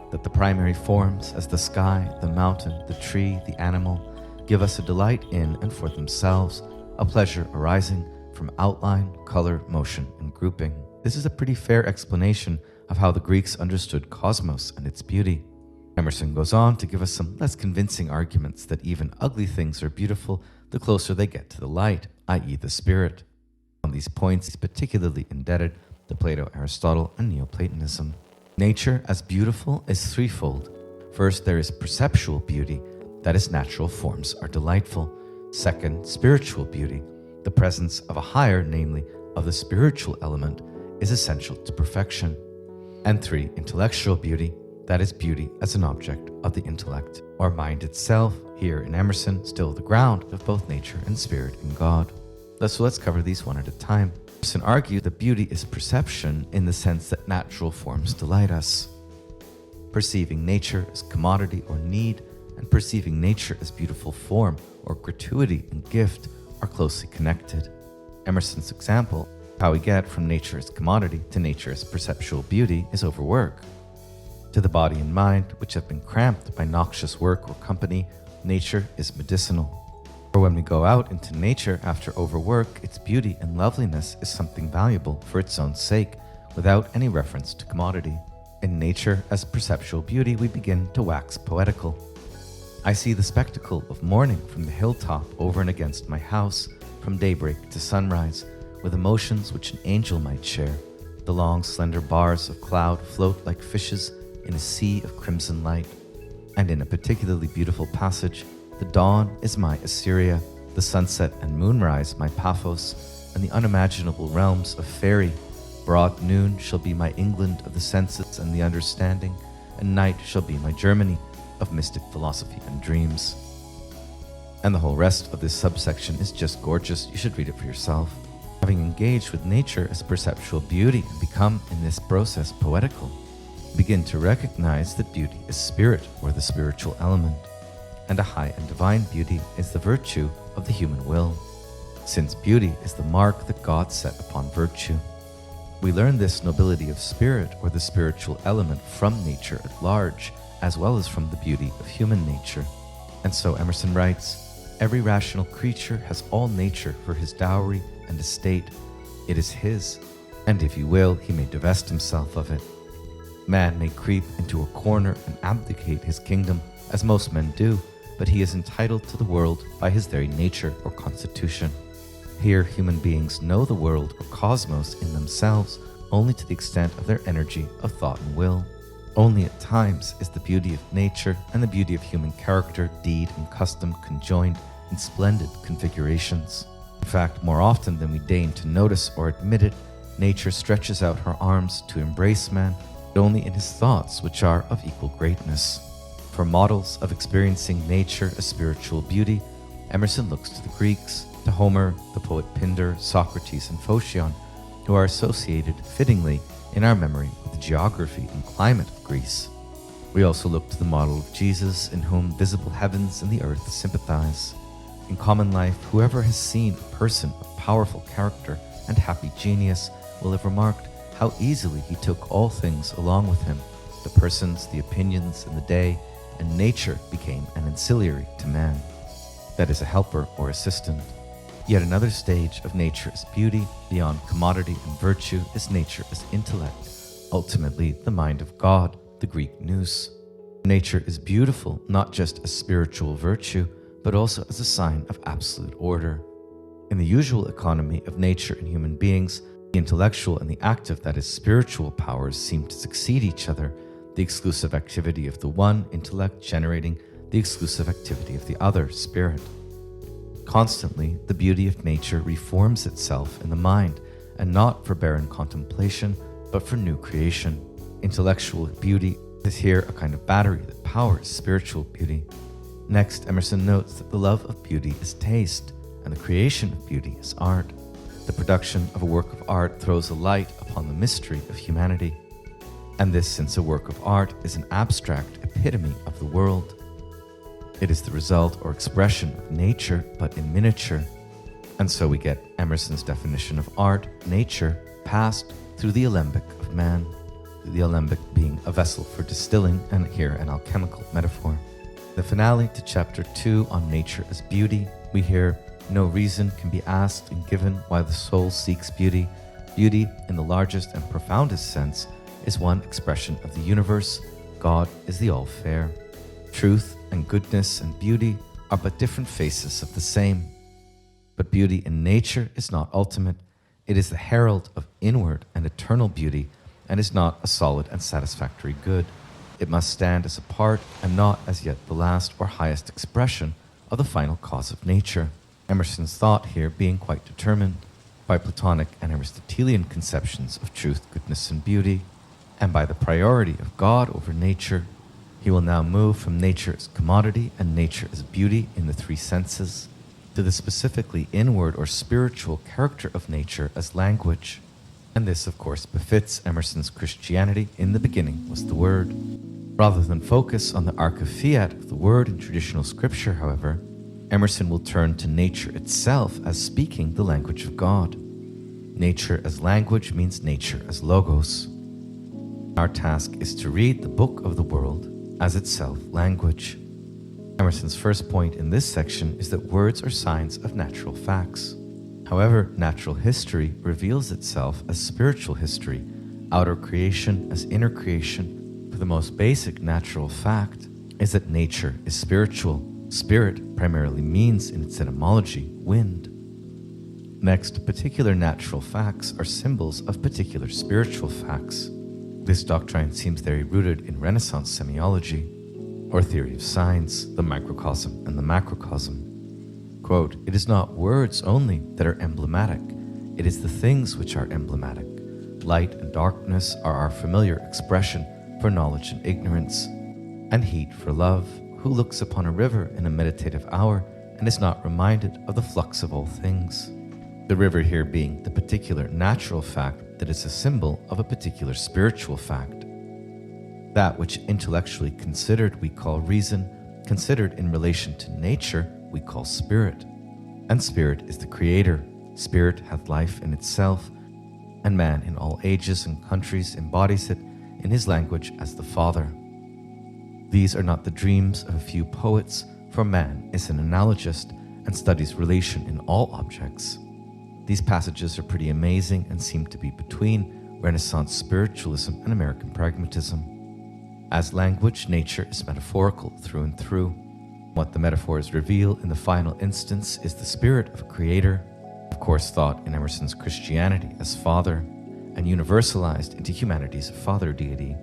Speaker 1: that the primary forms, as the sky, the mountain, the tree, the animal, give us a delight in and for themselves, a pleasure arising from outline, color, motion, and grouping. This is a pretty fair explanation of how the Greeks understood cosmos and its beauty. Emerson goes on to give us some less convincing arguments that even ugly things are beautiful the closer they get to the light, i.e. the spirit. On these points, he's particularly indebted to Plato, Aristotle, and Neoplatonism. Nature as beautiful is threefold. First, there is perceptual beauty, that is, natural forms are delightful. Second, spiritual beauty. The presence of a higher, namely of the spiritual element, is essential to perfection. And 3, intellectual beauty, that is beauty as an object of the intellect, or mind itself, here in Emerson, still the ground of both nature and spirit in God. So let's cover these one at a time. Emerson argued that beauty is perception in the sense that natural forms delight us. Perceiving nature as commodity or need, and perceiving nature as beautiful form or gratuity and gift are closely connected. Emerson's example, how we get from nature as commodity to nature as perceptual beauty, is overwork. To the body and mind, which have been cramped by noxious work or company, nature is medicinal. For when we go out into nature after overwork, its beauty and loveliness is something valuable for its own sake, without any reference to commodity. In nature as perceptual beauty, we begin to wax poetical. I see the spectacle of morning from the hilltop over and against my house, from daybreak to sunrise, with emotions which an angel might share. The long, slender bars of cloud float like fishes in a sea of crimson light. And in a particularly beautiful passage, the dawn is my Assyria, the sunset and moonrise my Paphos, and the unimaginable realms of fairy. Broad noon shall be my England of the senses and the understanding, and night shall be my Germany of mystic philosophy and dreams. And the whole rest of this subsection is just gorgeous. You should read it for yourself. Having engaged with nature as perceptual beauty and become in this process poetical, begin to recognize that beauty is spirit, or the spiritual element, and a high and divine beauty is the virtue of the human will, since beauty is the mark that God set upon virtue. We learn this nobility of spirit, or the spiritual element, from nature at large, as well as from the beauty of human nature. And so Emerson writes, every rational creature has all nature for his dowry and estate. It is his, and if he will, he may divest himself of it. Man may creep into a corner and abdicate his kingdom, as most men do, but he is entitled to the world by his very nature or constitution. Here, human beings know the world or cosmos in themselves only to the extent of their energy of thought and will. Only at times is the beauty of nature and the beauty of human character, deed, and custom conjoined in splendid configurations. In fact, more often than we deign to notice or admit it, nature stretches out her arms to embrace man, but only in his thoughts, which are of equal greatness. For models of experiencing nature as spiritual beauty, Emerson looks to the Greeks, to Homer, the poet Pindar, Socrates, and Phocion, who are associated fittingly in our memory with the geography and climate of Greece. We also look to the model of Jesus, in whom visible heavens and the earth sympathize. In common life, whoever has seen a person of powerful character and happy genius will have remarked how easily he took all things along with him, the persons, the opinions, and the day, and nature became an ancillary to man, that is, a helper or assistant. Yet another stage of nature as beauty, beyond commodity and virtue, is nature as intellect, ultimately the mind of God, the Greek nous. Nature is beautiful not just as spiritual virtue, but also as a sign of absolute order. In the usual economy of nature and human beings, the intellectual and the active, that is, spiritual powers seem to succeed each other, the exclusive activity of the one, intellect, generating the exclusive activity of the other, spirit. Constantly, the beauty of nature reforms itself in the mind, and not for barren contemplation, but for new creation. Intellectual beauty is here a kind of battery that powers spiritual beauty. Next, Emerson notes that the love of beauty is taste, and the creation of beauty is art. The production of a work of art throws a light upon the mystery of humanity. And this, since a work of art is an abstract epitome of the world. It is the result or expression of nature, but in miniature. And so we get Emerson's definition of art, nature, passed through the alembic of man, the alembic being a vessel for distilling, and here an alchemical metaphor. The finale to chapter 2 on nature as beauty, we hear, no reason can be asked and given why the soul seeks beauty. Beauty, in the largest and profoundest sense, is one expression of the universe. God is the all-fair. Truth and goodness and beauty are but different faces of the same. But beauty in nature is not ultimate. It is the herald of inward and eternal beauty, and is not a solid and satisfactory good. It must stand as a part and not as yet the last or highest expression of the final cause of nature. Emerson's thought here being quite determined by Platonic and Aristotelian conceptions of truth, goodness, and beauty, And by the priority of God over nature, he will now move from nature as commodity and nature as beauty in the three senses to the specifically inward or spiritual character of nature as language. And this, of course, befits Emerson's Christianity. In the beginning was the Word. Rather than focus on the arc of fiat of the Word in traditional scripture, however, Emerson will turn to nature itself as speaking the language of God. Nature as language means nature as logos. Our task is to read the book of the world as itself language. Emerson's first point in this section is that words are signs of natural facts. However, natural history reveals itself as spiritual history, outer creation as inner creation, for the most basic natural fact is that nature is spiritual. Spirit primarily means, in its etymology, wind. Next, particular natural facts are symbols of particular spiritual facts. This doctrine seems very rooted in Renaissance semiology, or theory of science, the microcosm and the macrocosm. Quote, "It is not words only that are emblematic, it is the things which are emblematic. Light and darkness are our familiar expression for knowledge and ignorance, and heat for love, who looks upon a river in a meditative hour and is not reminded of the flux of all things." The river here being the particular natural fact that is a symbol of a particular spiritual fact. That which intellectually considered we call reason, considered in relation to nature we call spirit. And spirit is the creator. Spirit hath life in itself, and man in all ages and countries embodies it in his language as the Father. These are not the dreams of a few poets, for man is an analogist and studies relation in all objects. These passages are pretty amazing and seem to be between Renaissance spiritualism and American pragmatism. As language, nature is metaphorical through and through. What the metaphors reveal in the final instance is the spirit of a creator, of course thought in Emerson's Christianity as Father, and universalized into humanity's Father deity.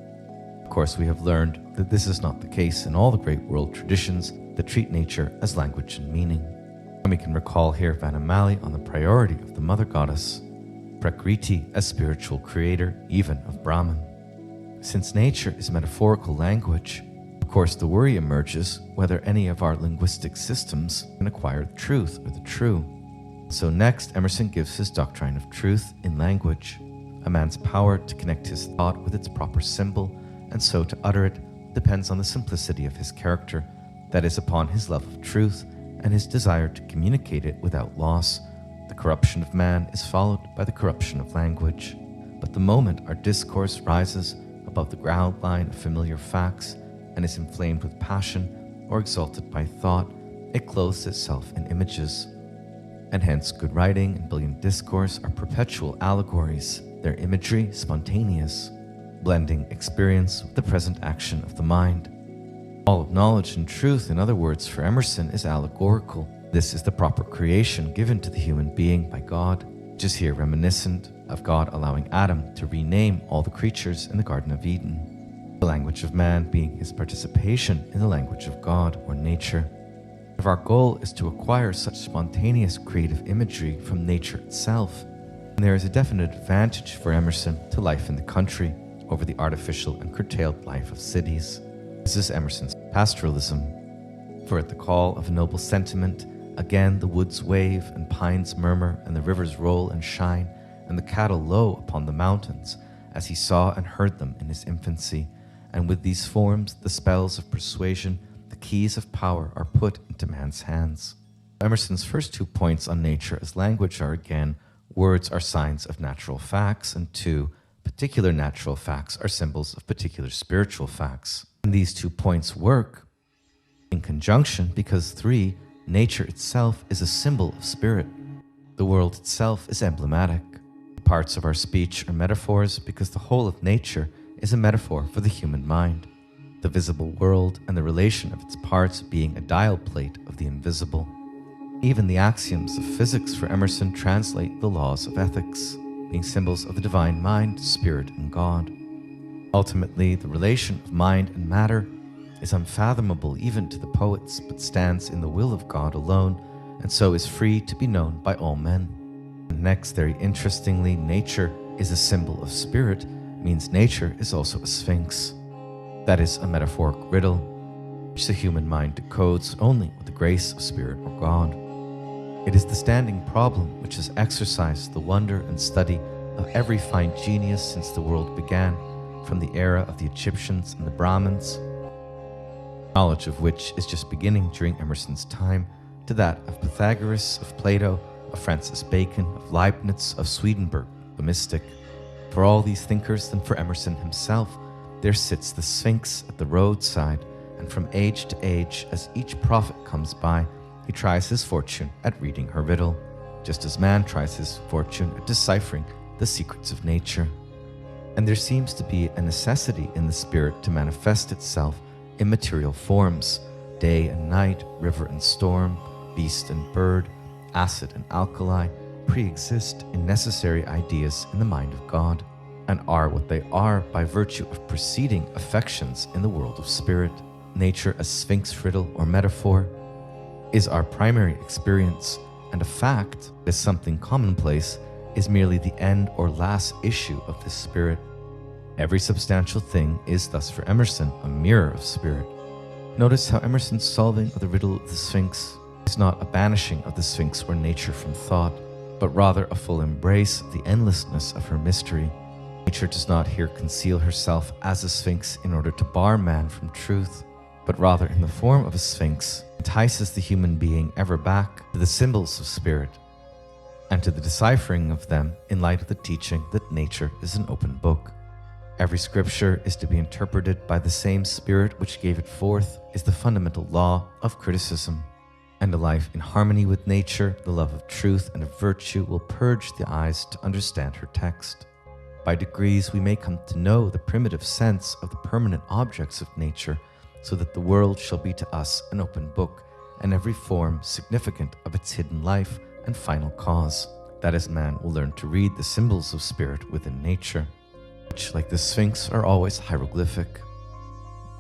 Speaker 1: Of course, we have learned that this is not the case in all the great world traditions that treat nature as language and meaning. And we can recall here Van Amali on the priority of the mother goddess, Prakriti as spiritual creator even of Brahman. Since nature is metaphorical language, of course the worry emerges whether any of our linguistic systems can acquire the truth or the true. So next, Emerson gives his doctrine of truth in language, a man's power to connect his thought with its proper symbol, and so to utter it depends on the simplicity of his character, that is, upon his love of truth and his desire to communicate it without loss. The corruption of man is followed by the corruption of language. But the moment our discourse rises above the ground line of familiar facts and is inflamed with passion or exalted by thought, it clothes itself in images. And hence good writing and brilliant discourse are perpetual allegories, their imagery spontaneous, blending experience with the present action of the mind. All of knowledge and truth, in other words, for Emerson, is allegorical. This is the proper creation given to the human being by God, which is here reminiscent of God allowing Adam to rename all the creatures in the Garden of Eden, the language of man being his participation in the language of God or nature. If our goal is to acquire such spontaneous creative imagery from nature itself, then there is a definite advantage for Emerson to life in the country over the artificial and curtailed life of cities. This is Emerson's pastoralism. For at the call of a noble sentiment, again the woods wave and pines murmur and the rivers roll and shine and the cattle low upon the mountains, as he saw and heard them in his infancy. And with these forms, the spells of persuasion, the keys of power are put into man's hands. Emerson's first 2 points on nature as language are again, words are signs of natural facts, and 2, particular natural facts are symbols of particular spiritual facts. And these 2 points work in conjunction because 3, nature itself is a symbol of spirit. The world itself is emblematic. Parts of our speech are metaphors because the whole of nature is a metaphor for the human mind, the visible world and the relation of its parts being a dial plate of the invisible. Even the axioms of physics for Emerson translate the laws of ethics, being symbols of the divine mind, spirit, and God. Ultimately, the relation of mind and matter is unfathomable even to the poets, but stands in the will of God alone, and so is free to be known by all men. And next, very interestingly, nature is a symbol of spirit, means nature is also a sphinx. That is a metaphoric riddle, which the human mind decodes only with the grace of spirit or God. It is the standing problem which has exercised the wonder and study of every fine genius since the world began, from the era of the Egyptians and the Brahmins, knowledge of which is just beginning during Emerson's time, to that of Pythagoras, of Plato, of Francis Bacon, of Leibniz, of Swedenborg, the mystic. For all these thinkers and for Emerson himself, there sits the Sphinx at the roadside, and from age to age, as each prophet comes by, he tries his fortune at reading her riddle, just as man tries his fortune at deciphering the secrets of nature. And there seems to be a necessity in the spirit to manifest itself in material forms. Day and night, river and storm, beast and bird, acid and alkali pre-exist in necessary ideas in the mind of God, and are what they are by virtue of preceding affections in the world of spirit. Nature, as sphinx riddle or metaphor, is our primary experience, and a fact, as something commonplace, is merely the end or last issue of this spirit. Every substantial thing is thus for Emerson a mirror of spirit. Notice how Emerson's solving of the riddle of the Sphinx is not a banishing of the Sphinx or nature from thought, but rather a full embrace of the endlessness of her mystery. Nature does not here conceal herself as a Sphinx in order to bar man from truth, but rather in the form of a Sphinx entices the human being ever back to the symbols of spirit, and to the deciphering of them in light of the teaching that nature is an open book. Every scripture is to be interpreted by the same spirit which gave it forth, is the fundamental law of criticism. And a life in harmony with nature, the love of truth and of virtue, will purge the eyes to understand her text. By degrees we may come to know the primitive sense of the permanent objects of nature, so that the world shall be to us an open book, and every form significant of its hidden life and final cause. That is, man will learn to read the symbols of spirit within nature, which, like the Sphinx, are always hieroglyphic.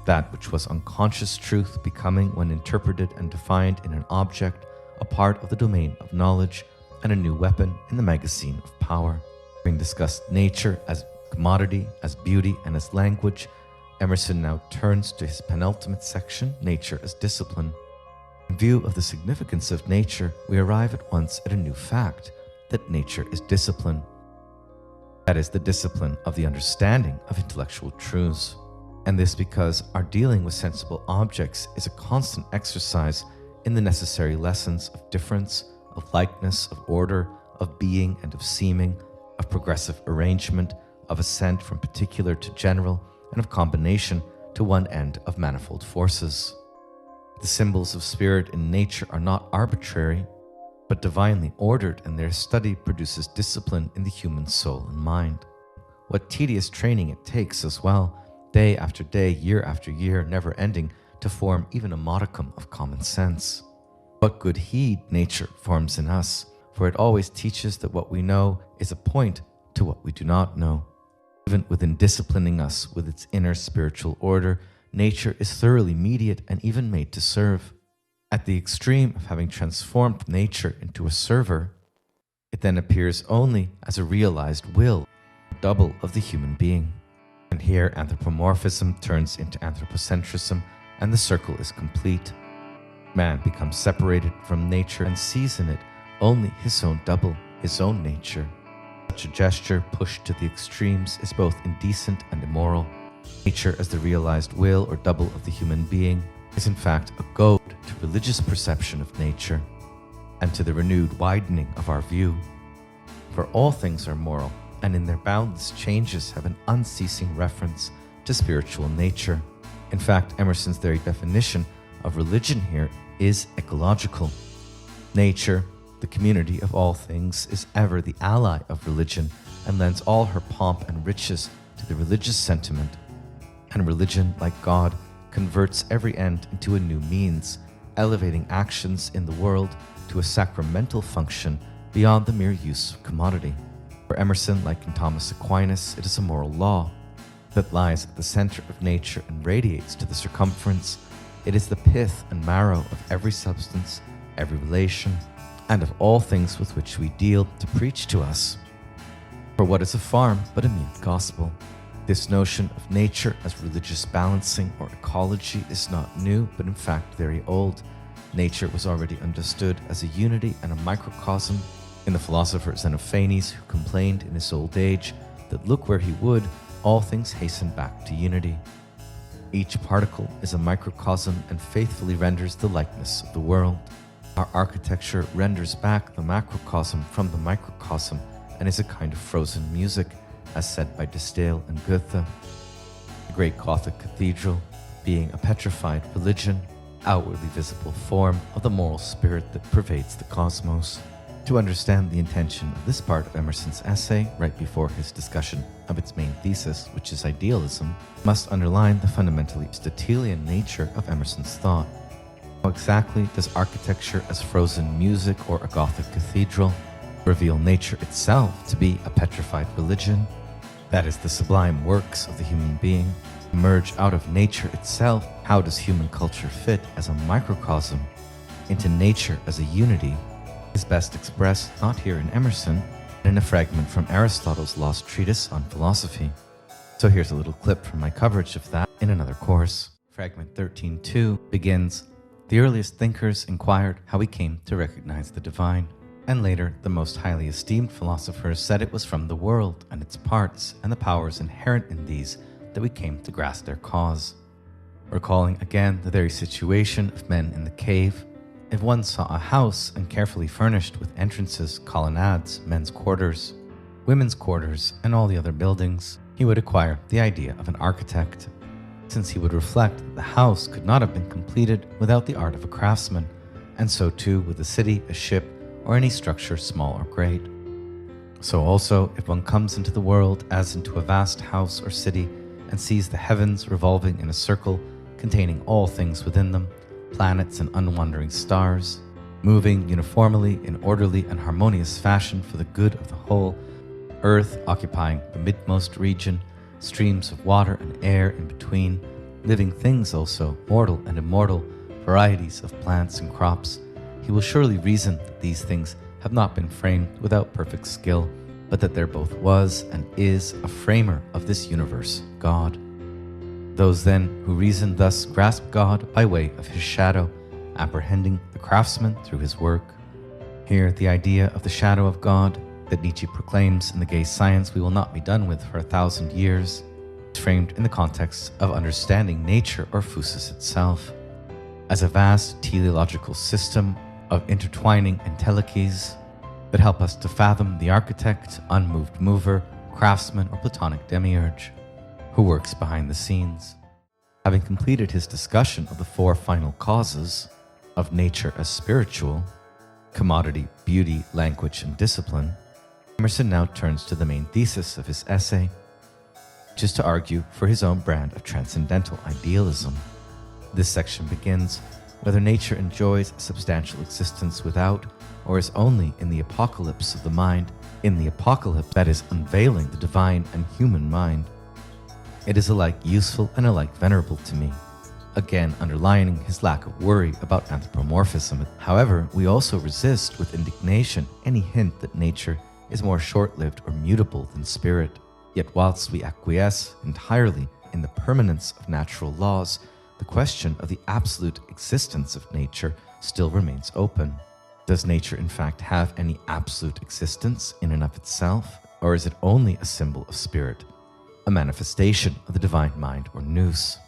Speaker 1: That which was unconscious truth becoming, when interpreted and defined in an object, a part of the domain of knowledge, and a new weapon in the magazine of power. Having discussed nature as commodity, as beauty, and as language, Emerson now turns to his penultimate section, nature as discipline. In view of the significance of nature, we arrive at once at a new fact, that nature is discipline. That is, the discipline of the understanding of intellectual truths. And this because our dealing with sensible objects is a constant exercise in the necessary lessons of difference, of likeness, of order, of being and of seeming, of progressive arrangement, of ascent from particular to general, and of combination to one end of manifold forces. The symbols of spirit in nature are not arbitrary, but divinely ordered, and their study produces discipline in the human soul and mind. What tedious training it takes as well, day after day, year after year, never ending, to form even a modicum of common sense. What good heed nature forms in us, for it always teaches that what we know is a point to what we do not know. Even within disciplining us with its inner spiritual order, nature is thoroughly mediate and even made to serve. At the extreme of having transformed nature into a server, it then appears only as a realized will, double of the human being. And here anthropomorphism turns into anthropocentrism, and the circle is complete. Man becomes separated from nature and sees in it only his own double, his own nature. Such a gesture, pushed to the extremes, is both indecent and immoral. Nature as the realized will or double of the human being is in fact a goad to religious perception of nature and to the renewed widening of our view. For all things are moral, and in their boundless changes have an unceasing reference to spiritual nature. In fact, Emerson's very definition of religion here is ecological. Nature, the community of all things, is ever the ally of religion and lends all her pomp and riches to the religious sentiment. And religion, like God, converts every end into a new means, elevating actions in the world to a sacramental function beyond the mere use of commodity. For Emerson, like in Thomas Aquinas, it is a moral law that lies at the center of nature and radiates to the circumference. It is the pith and marrow of every substance, every relation, and of all things with which we deal, to preach to us. For what is a farm but a mute gospel? This notion of nature as religious balancing or ecology is not new, but in fact very old. Nature was already understood as a unity and a microcosm in the philosopher Xenophanes, who complained in his old age that look where he would, all things hasten back to unity. Each particle is a microcosm and faithfully renders the likeness of the world. Our architecture renders back the macrocosm from the microcosm and is a kind of frozen music, as said by de Stael and Goethe. The great Gothic cathedral being a petrified religion, outwardly visible form of the moral spirit that pervades the cosmos. To understand the intention of this part of Emerson's essay, right before his discussion of its main thesis, which is idealism, must underline the fundamentally Aristotelian nature of Emerson's thought. How exactly does architecture as frozen music or a Gothic cathedral reveal nature itself to be a petrified religion? That is, the sublime works of the human being emerge out of nature itself. How does human culture fit as a microcosm into nature as a unity is best expressed not here in Emerson, but in a fragment from Aristotle's lost treatise on philosophy. So here's a little clip from my coverage of that in another course. Fragment 13.2 begins, "The earliest thinkers inquired how we came to recognize the divine, and later the most highly esteemed philosophers said it was from the world and its parts and the powers inherent in these that we came to grasp their cause." Recalling again the very situation of men in the cave, if one saw a house and carefully furnished with entrances, colonnades, men's quarters, women's quarters, and all the other buildings, he would acquire the idea of an architect, since he would reflect that the house could not have been completed without the art of a craftsman, and so too with a city, a ship, or any structure small or great. So also, if one comes into the world as into a vast house or city and sees the heavens revolving in a circle containing all things within them, planets and unwandering stars, moving uniformly in orderly and harmonious fashion for the good of the whole, earth occupying the midmost region, streams of water and air in between, living things also, mortal and immortal, varieties of plants and crops, he will surely reason that these things have not been framed without perfect skill, but that there both was and is a framer of this universe, God. Those then who reason thus grasp God by way of his shadow, apprehending the craftsman through his work. Here the idea of the shadow of God that Nietzsche proclaims in the gay science we will not be done with for 1,000 years is framed in the context of understanding nature or physis itself as a vast teleological system of intertwining entelechies that help us to fathom the architect, unmoved mover, craftsman, or platonic demiurge who works behind the scenes. Having completed his discussion of the four final causes of nature as spiritual, commodity, beauty, language, and discipline, Emerson now turns to the main thesis of his essay, which is to argue for his own brand of transcendental idealism. This section begins, whether nature enjoys a substantial existence without, or is only in the apocalypse of the mind, in the apocalypse that is unveiling the divine and human mind. It is alike useful and alike venerable to me, again underlining his lack of worry about anthropomorphism. However, we also resist with indignation any hint that nature is more short-lived or mutable than spirit. Yet whilst we acquiesce entirely in the permanence of natural laws, the question of the absolute existence of nature still remains open. Does nature in fact have any absolute existence in and of itself, or is it only a symbol of spirit, a manifestation of the divine mind or nous?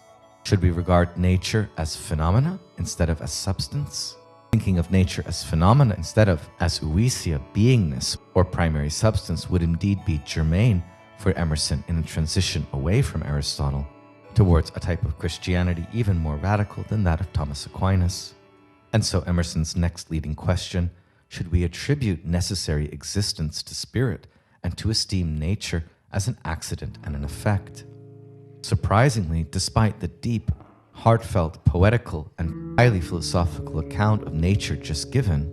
Speaker 1: Should we regard nature as phenomena instead of as substance? Thinking of nature as phenomena instead of as ousia, beingness, or primary substance would indeed be germane for Emerson in a transition away from Aristotle towards a type of Christianity even more radical than that of Thomas Aquinas. And so Emerson's next leading question, should we attribute necessary existence to spirit and to esteem nature as an accident and an effect? Surprisingly, despite the deep, heartfelt, poetical, and highly philosophical account of nature just given,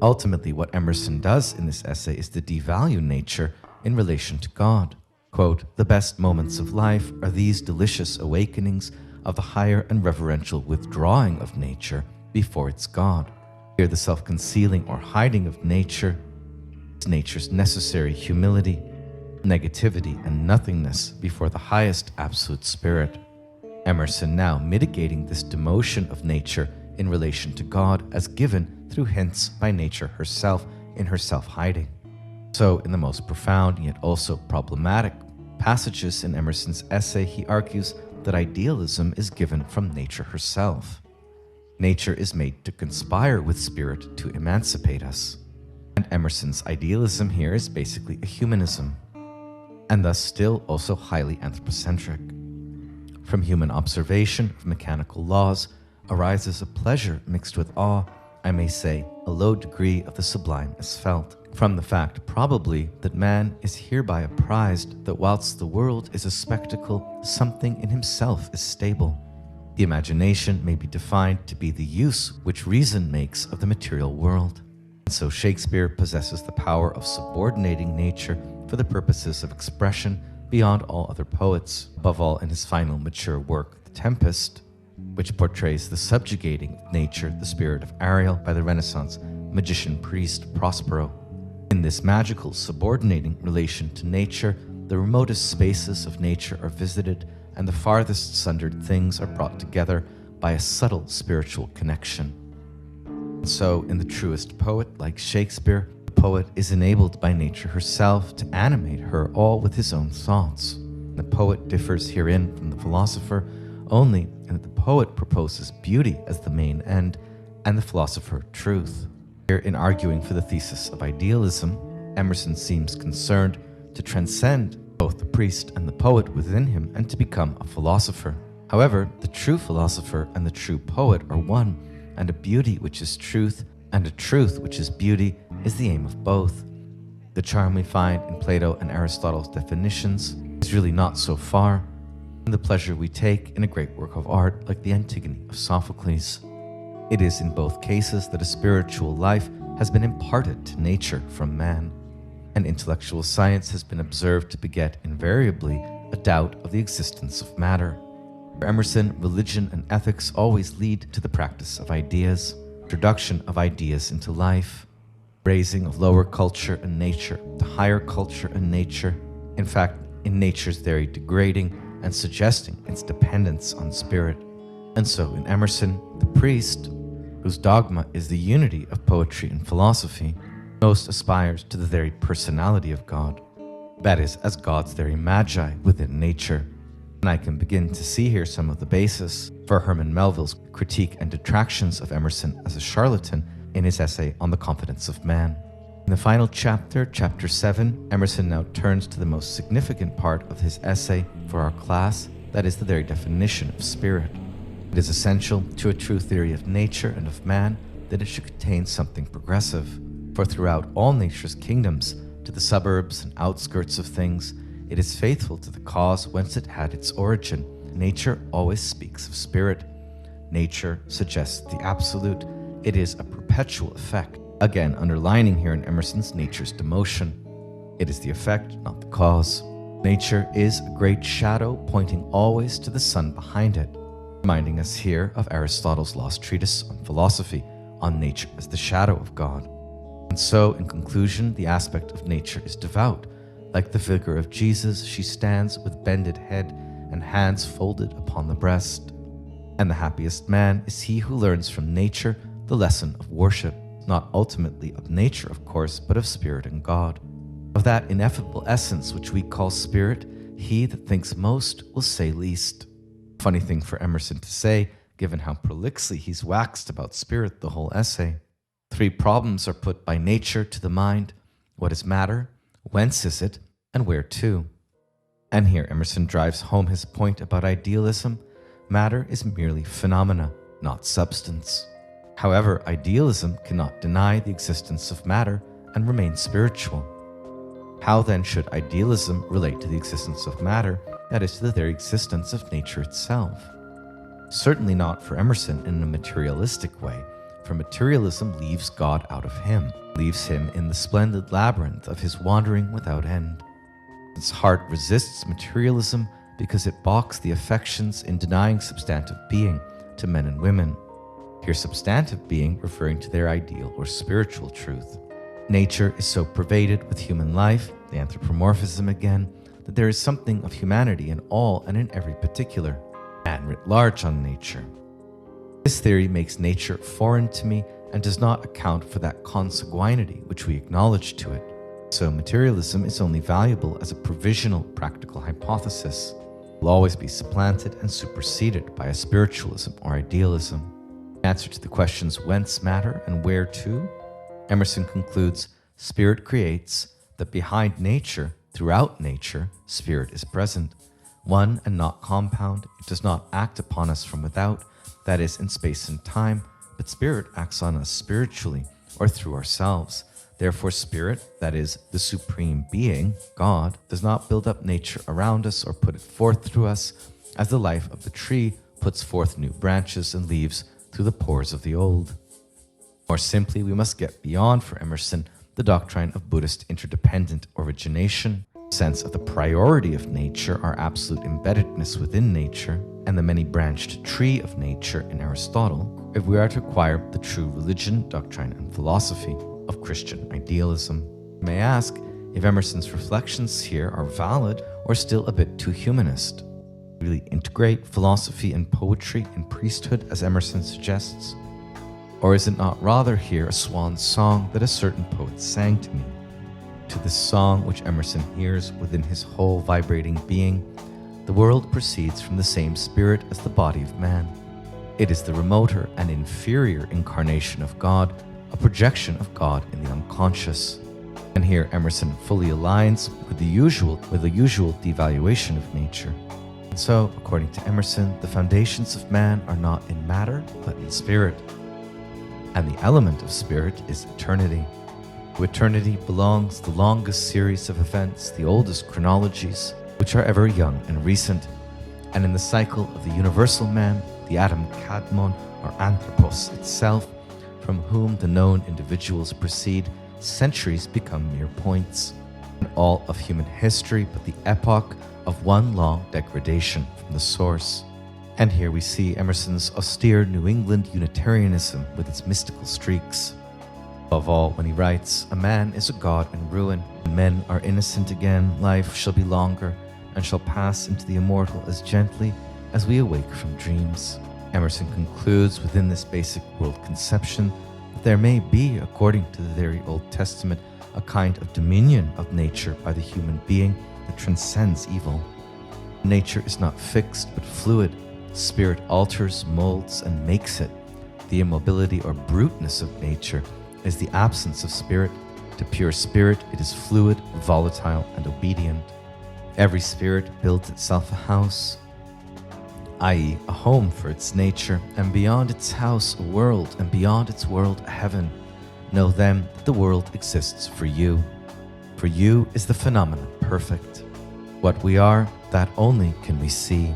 Speaker 1: ultimately what Emerson does in this essay is to devalue nature in relation to God. Quote, "The best moments of life are these delicious awakenings of the higher and reverential withdrawing of nature before its God. Here the self-concealing or hiding of nature is nature's necessary humility, negativity and nothingness before the highest absolute spirit. Emerson now mitigating this demotion of nature in relation to God as given through hints by nature herself in her self-hiding. So in the most profound yet also problematic passages in Emerson's essay, he argues that idealism is given from nature herself. Nature is made to conspire with spirit to emancipate us. And Emerson's idealism here is basically a humanism, and thus still also highly anthropocentric. From human observation of mechanical laws arises a pleasure mixed with awe, I may say, a low degree of the sublime is felt, from the fact probably that man is hereby apprised that whilst the world is a spectacle, something in himself is stable. The imagination may be defined to be the use which reason makes of the material world. And so Shakespeare possesses the power of subordinating nature for the purposes of expression beyond all other poets, above all in his final mature work, The Tempest, which portrays the subjugating of nature, the spirit of Ariel, by the Renaissance magician priest Prospero. In this magical subordinating relation to nature, the remotest spaces of nature are visited and the farthest sundered things are brought together by a subtle spiritual connection. And so, in the truest poet, like Shakespeare, the poet is enabled by nature herself to animate her all with his own thoughts. The poet differs herein from the philosopher only in that the poet proposes beauty as the main end and the philosopher truth. Here, in arguing for the thesis of idealism, Emerson seems concerned to transcend both the priest and the poet within him and to become a philosopher. However, the true philosopher and the true poet are one, and a beauty which is truth and a truth which is beauty is the aim of both. The charm we find in Plato and Aristotle's definitions is really not so far from the pleasure we take in a great work of art like the Antigone of Sophocles. It is in both cases that a spiritual life has been imparted to nature from man, and intellectual science has been observed to beget invariably a doubt of the existence of matter. For Emerson, religion and ethics always lead to the practice of ideas, introduction of ideas into life, raising of lower culture and nature to higher culture and nature, in fact, in nature's very degrading and suggesting its dependence on spirit. And so in Emerson, the priest, whose dogma is the unity of poetry and philosophy, most aspires to the very personality of God, that is, as God's very magi within nature. And I can begin to see here some of the basis for Herman Melville's critique and detractions of Emerson as a charlatan in his essay on the confidence of man. In the final chapter, chapter 7, Emerson now turns to the most significant part of his essay for our class, that is the very definition of spirit. It is essential to a true theory of nature and of man that it should contain something progressive, for throughout all nature's kingdoms, to the suburbs and outskirts of things, it is faithful to the cause whence it had its origin. Nature always speaks of spirit. Nature suggests the absolute. It is a perpetual effect. Again, underlining here in Emerson's nature's demotion. It is the effect, not the cause. Nature is a great shadow pointing always to the sun behind it, reminding us here of Aristotle's lost treatise on philosophy, on nature as the shadow of God. And so, in conclusion, the aspect of nature is devout. Like the figure of Jesus, she stands with bended head and hands folded upon the breast. And the happiest man is he who learns from nature the lesson of worship, not ultimately of nature, of course, but of spirit and God. Of that ineffable essence which we call spirit, he that thinks most will say least. Funny thing for Emerson to say, given how prolixly he's waxed about spirit the whole essay. 3 problems are put by nature to the mind. What is matter? Whence is it? And where to? And here Emerson drives home his point about idealism. Matter is merely phenomena, not substance. However, idealism cannot deny the existence of matter and remain spiritual. How then should idealism relate to the existence of matter, that is, to the very existence of nature itself? Certainly not for Emerson in a materialistic way, for materialism leaves God out of him, leaves him in the splendid labyrinth of his wandering without end. His heart resists materialism because it balks the affections in denying substantive being to men and women. Here substantive being referring to their ideal or spiritual truth. Nature is so pervaded with human life the anthropomorphism again, that there is something of humanity in all and in every particular, and writ large on nature. This theory makes nature foreign to me and does not account for that consanguinity which we acknowledge to it. So materialism is only valuable as a provisional practical hypothesis. It will always be supplanted and superseded by a spiritualism or idealism. In answer to the questions whence matter and where to, Emerson concludes, spirit creates, that behind nature, throughout nature, spirit is present. One and not compound, it does not act upon us from without, that is, in space and time, but spirit acts on us spiritually, or through ourselves. Therefore, spirit, that is, the supreme being, God, does not build up nature around us or put it forth through us, as the life of the tree puts forth new branches and leaves through the pores of the old. More simply, we must get beyond, for Emerson, the doctrine of Buddhist interdependent origination, sense of the priority of nature, our absolute embeddedness within nature, and the many-branched tree of nature in Aristotle, if we are to acquire the true religion, doctrine, and philosophy of Christian idealism. You may ask if Emerson's reflections here are valid or still a bit too humanist. Really integrate philosophy and poetry in priesthood, as Emerson suggests? Or is it not rather here a swan song that a certain poet sang to me? To this song, which Emerson hears within his whole vibrating being, the world proceeds from the same spirit as the body of man. It is the remoter and inferior incarnation of God, a projection of God in the unconscious. And here Emerson fully aligns with the usual devaluation of nature. And so, according to Emerson, the foundations of man are not in matter, but in spirit. And the element of spirit is eternity. To eternity belongs the longest series of events, the oldest chronologies, which are ever young and recent. And in the cycle of the universal man, the atom kadmon, or anthropos itself, from whom the known individuals proceed, centuries become mere points. And all of human history but the epoch of one long degradation from the source. And here we see Emerson's austere New England Unitarianism with its mystical streaks. Above all, when he writes, "A man is a god in ruin. When men are innocent again, life shall be longer, and shall pass into the immortal as gently as we awake from dreams." Emerson concludes within this basic world conception that there may be, according to the very Old Testament, a kind of dominion of nature by the human being that transcends evil. Nature is not fixed but fluid. Spirit alters, molds, and makes it. The immobility or bruteness of nature is the absence of spirit. To pure spirit, it is fluid, volatile, and obedient. Every spirit builds itself a house, i.e., a home for its nature, and beyond its house a world, and beyond its world a heaven. Know then that the world exists for you. For you is the phenomenon perfect. What we are, that only can we see.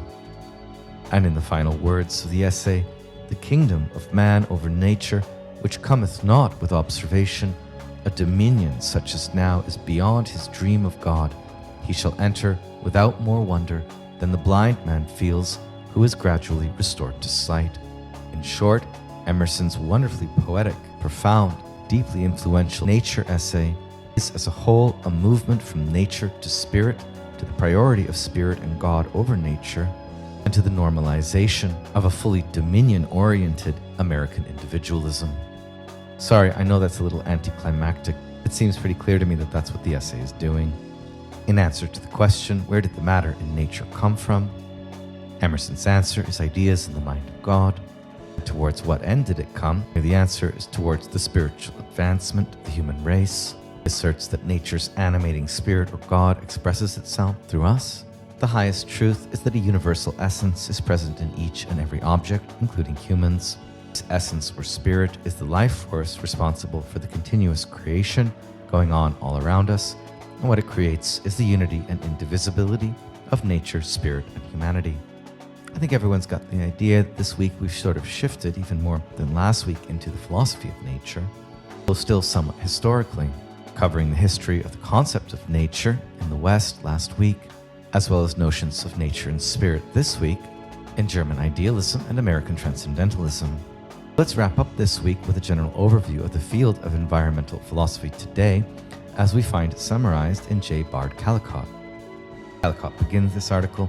Speaker 1: And in the final words of the essay, the kingdom of man over nature, which cometh not with observation, a dominion such as now is beyond his dream of God, he shall enter without more wonder than the blind man feels who is gradually restored to sight. In short, Emerson's wonderfully poetic, profound, deeply influential nature essay is as a whole a movement from nature to spirit, to the priority of spirit and God over nature, and to the normalization of a fully dominion-oriented American individualism. Sorry, I know that's a little anticlimactic. It seems pretty clear to me that that's what the essay is doing. In answer to the question, where did the matter in nature come from? Emerson's answer is ideas in the mind of God. And towards what end did it come? The answer is towards the spiritual advancement of the human race. He asserts that nature's animating spirit or God expresses itself through us. The highest truth is that a universal essence is present in each and every object, including humans. This essence or spirit is the life force responsible for the continuous creation going on all around us, and what it creates is the unity and indivisibility of nature, spirit, and humanity. I think everyone's got the idea that this week we've sort of shifted even more than last week into the philosophy of nature, though still somewhat historically, covering the history of the concept of nature in the West last week, as well as notions of nature and spirit this week in German Idealism and American Transcendentalism. Let's wrap up this week with a general overview of the field of environmental philosophy today, as we find summarized in J. Bard Callicott. Callicott begins this article,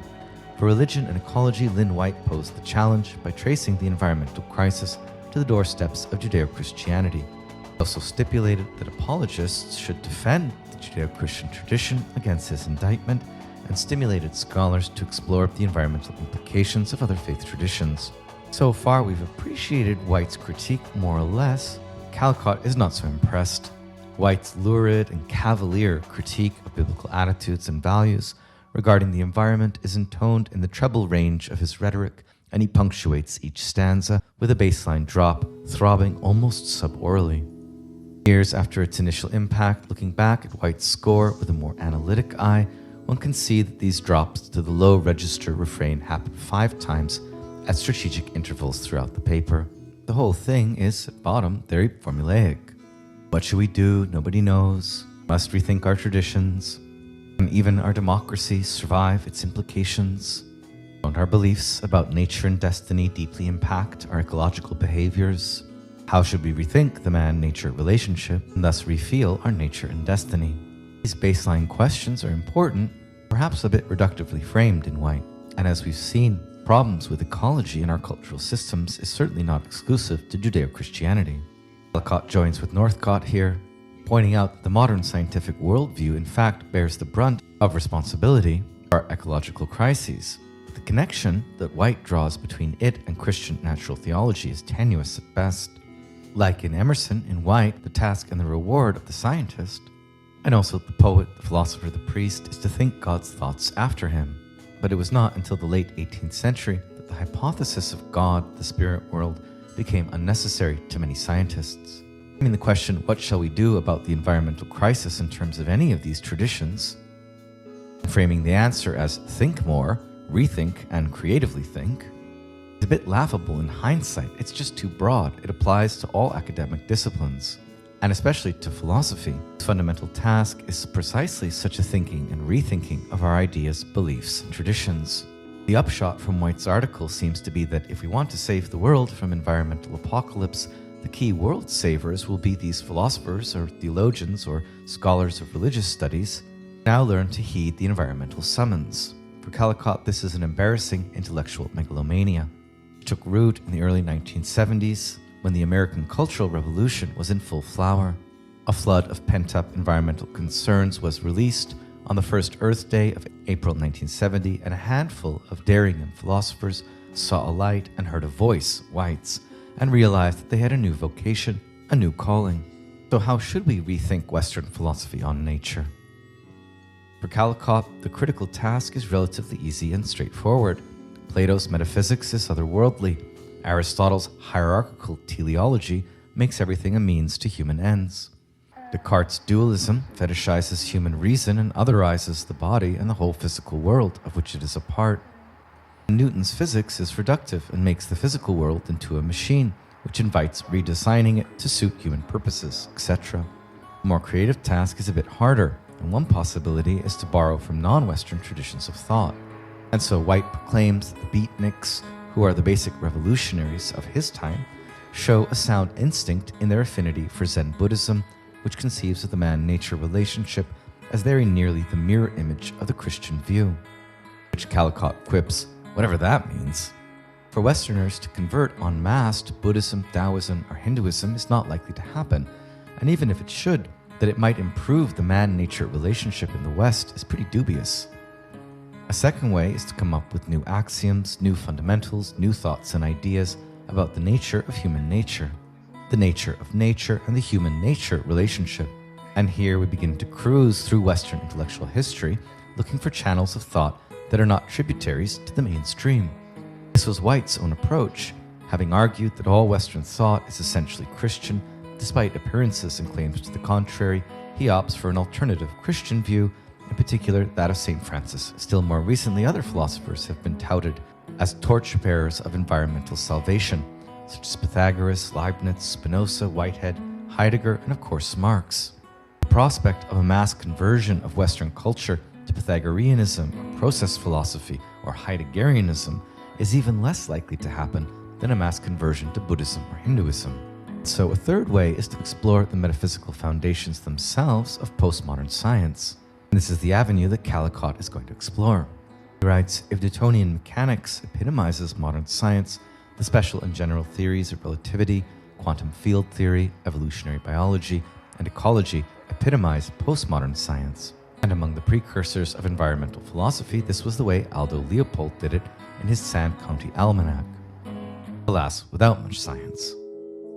Speaker 1: "For religion and ecology, Lynn White posed the challenge by tracing the environmental crisis to the doorsteps of Judeo-Christianity. He also stipulated that apologists should defend the Judeo-Christian tradition against his indictment and stimulated scholars to explore the environmental implications of other faith traditions." So far, we've appreciated White's critique more or less. Callicott is not so impressed. White's lurid and cavalier critique of biblical attitudes and values regarding the environment is intoned in the treble range of his rhetoric, and he punctuates each stanza with a baseline drop, throbbing almost subaurally. Years after its initial impact, looking back at White's score with a more analytic eye, one can see that these drops to the low register refrain happen 5 times at strategic intervals throughout the paper. The whole thing is, at bottom, very formulaic. What should we do? Nobody knows. Must rethink our traditions. Can even our democracy survive its implications? Don't our beliefs about nature and destiny deeply impact our ecological behaviors? How should we rethink the man-nature relationship and thus refeel our nature and destiny? These baseline questions are important, perhaps a bit reductively framed in White, and as we've seen, problems with ecology in our cultural systems is certainly not exclusive to Judeo-Christianity. Callicott joins with Northcott here, pointing out that the modern scientific worldview in fact bears the brunt of responsibility for our ecological crises. The connection that White draws between it and Christian natural theology is tenuous at best. Like in Emerson, in White, the task and the reward of the scientist, and also the poet, the philosopher, the priest, is to think God's thoughts after him. But it was not until the late 18th century that the hypothesis of God, the spirit world, became unnecessary to many scientists. The question, what shall we do about the environmental crisis in terms of any of these traditions? Framing the answer as think more, rethink, and creatively think is a bit laughable in hindsight. It's just too broad. It applies to all academic disciplines, and especially to philosophy. Its fundamental task is precisely such a thinking and rethinking of our ideas, beliefs, and traditions. The upshot from White's article seems to be that if we want to save the world from environmental apocalypse, the key world savers will be these philosophers or theologians or scholars of religious studies now learn to heed the environmental summons. For Callicott, this is an embarrassing intellectual megalomania. It took root in the early 1970s when the American Cultural Revolution was in full flower. A flood of pent-up environmental concerns was released on the first Earth Day of April 1970, and a handful of daring young philosophers saw a light and heard a voice, White's, and realized that they had a new vocation, a new calling. So how should we rethink Western philosophy on nature? For Callicott, the critical task is relatively easy and straightforward. Plato's metaphysics is otherworldly. Aristotle's hierarchical teleology makes everything a means to human ends. Descartes' dualism fetishizes human reason and otherizes the body and the whole physical world of which it is a part. Newton's physics is reductive and makes the physical world into a machine, which invites redesigning it to suit human purposes, etc. A more creative task is a bit harder, and one possibility is to borrow from non-Western traditions of thought. And so White proclaims that the beatniks, who are the basic revolutionaries of his time, show a sound instinct in their affinity for Zen Buddhism, which conceives of the man-nature relationship as very nearly the mirror image of the Christian view. Which Callicott quips, whatever that means. For Westerners to convert en masse to Buddhism, Taoism, or Hinduism is not likely to happen, and even if it should, that it might improve the man-nature relationship in the West is pretty dubious. A second way is to come up with new axioms, new fundamentals, new thoughts and ideas about the nature of human nature, the nature of nature and the human-nature relationship. And here we begin to cruise through Western intellectual history, looking for channels of thought that are not tributaries to the mainstream. This was White's own approach, having argued that all Western thought is essentially Christian. Despite appearances and claims to the contrary, he opts for an alternative Christian view, in particular that of St. Francis. Still more recently, other philosophers have been touted as torchbearers of environmental salvation, such as Pythagoras, Leibniz, Spinoza, Whitehead, Heidegger, and of course Marx. The prospect of a mass conversion of Western culture to Pythagoreanism, or process philosophy, or Heideggerianism is even less likely to happen than a mass conversion to Buddhism or Hinduism. So a third way is to explore the metaphysical foundations themselves of postmodern science. And this is the avenue that Caldecott is going to explore. He writes, if Newtonian mechanics epitomizes modern science, the special and general theories of relativity, quantum field theory, evolutionary biology, and ecology epitomize postmodern science. And among the precursors of environmental philosophy, this was the way Aldo Leopold did it in his San County Almanac. Alas, without much science.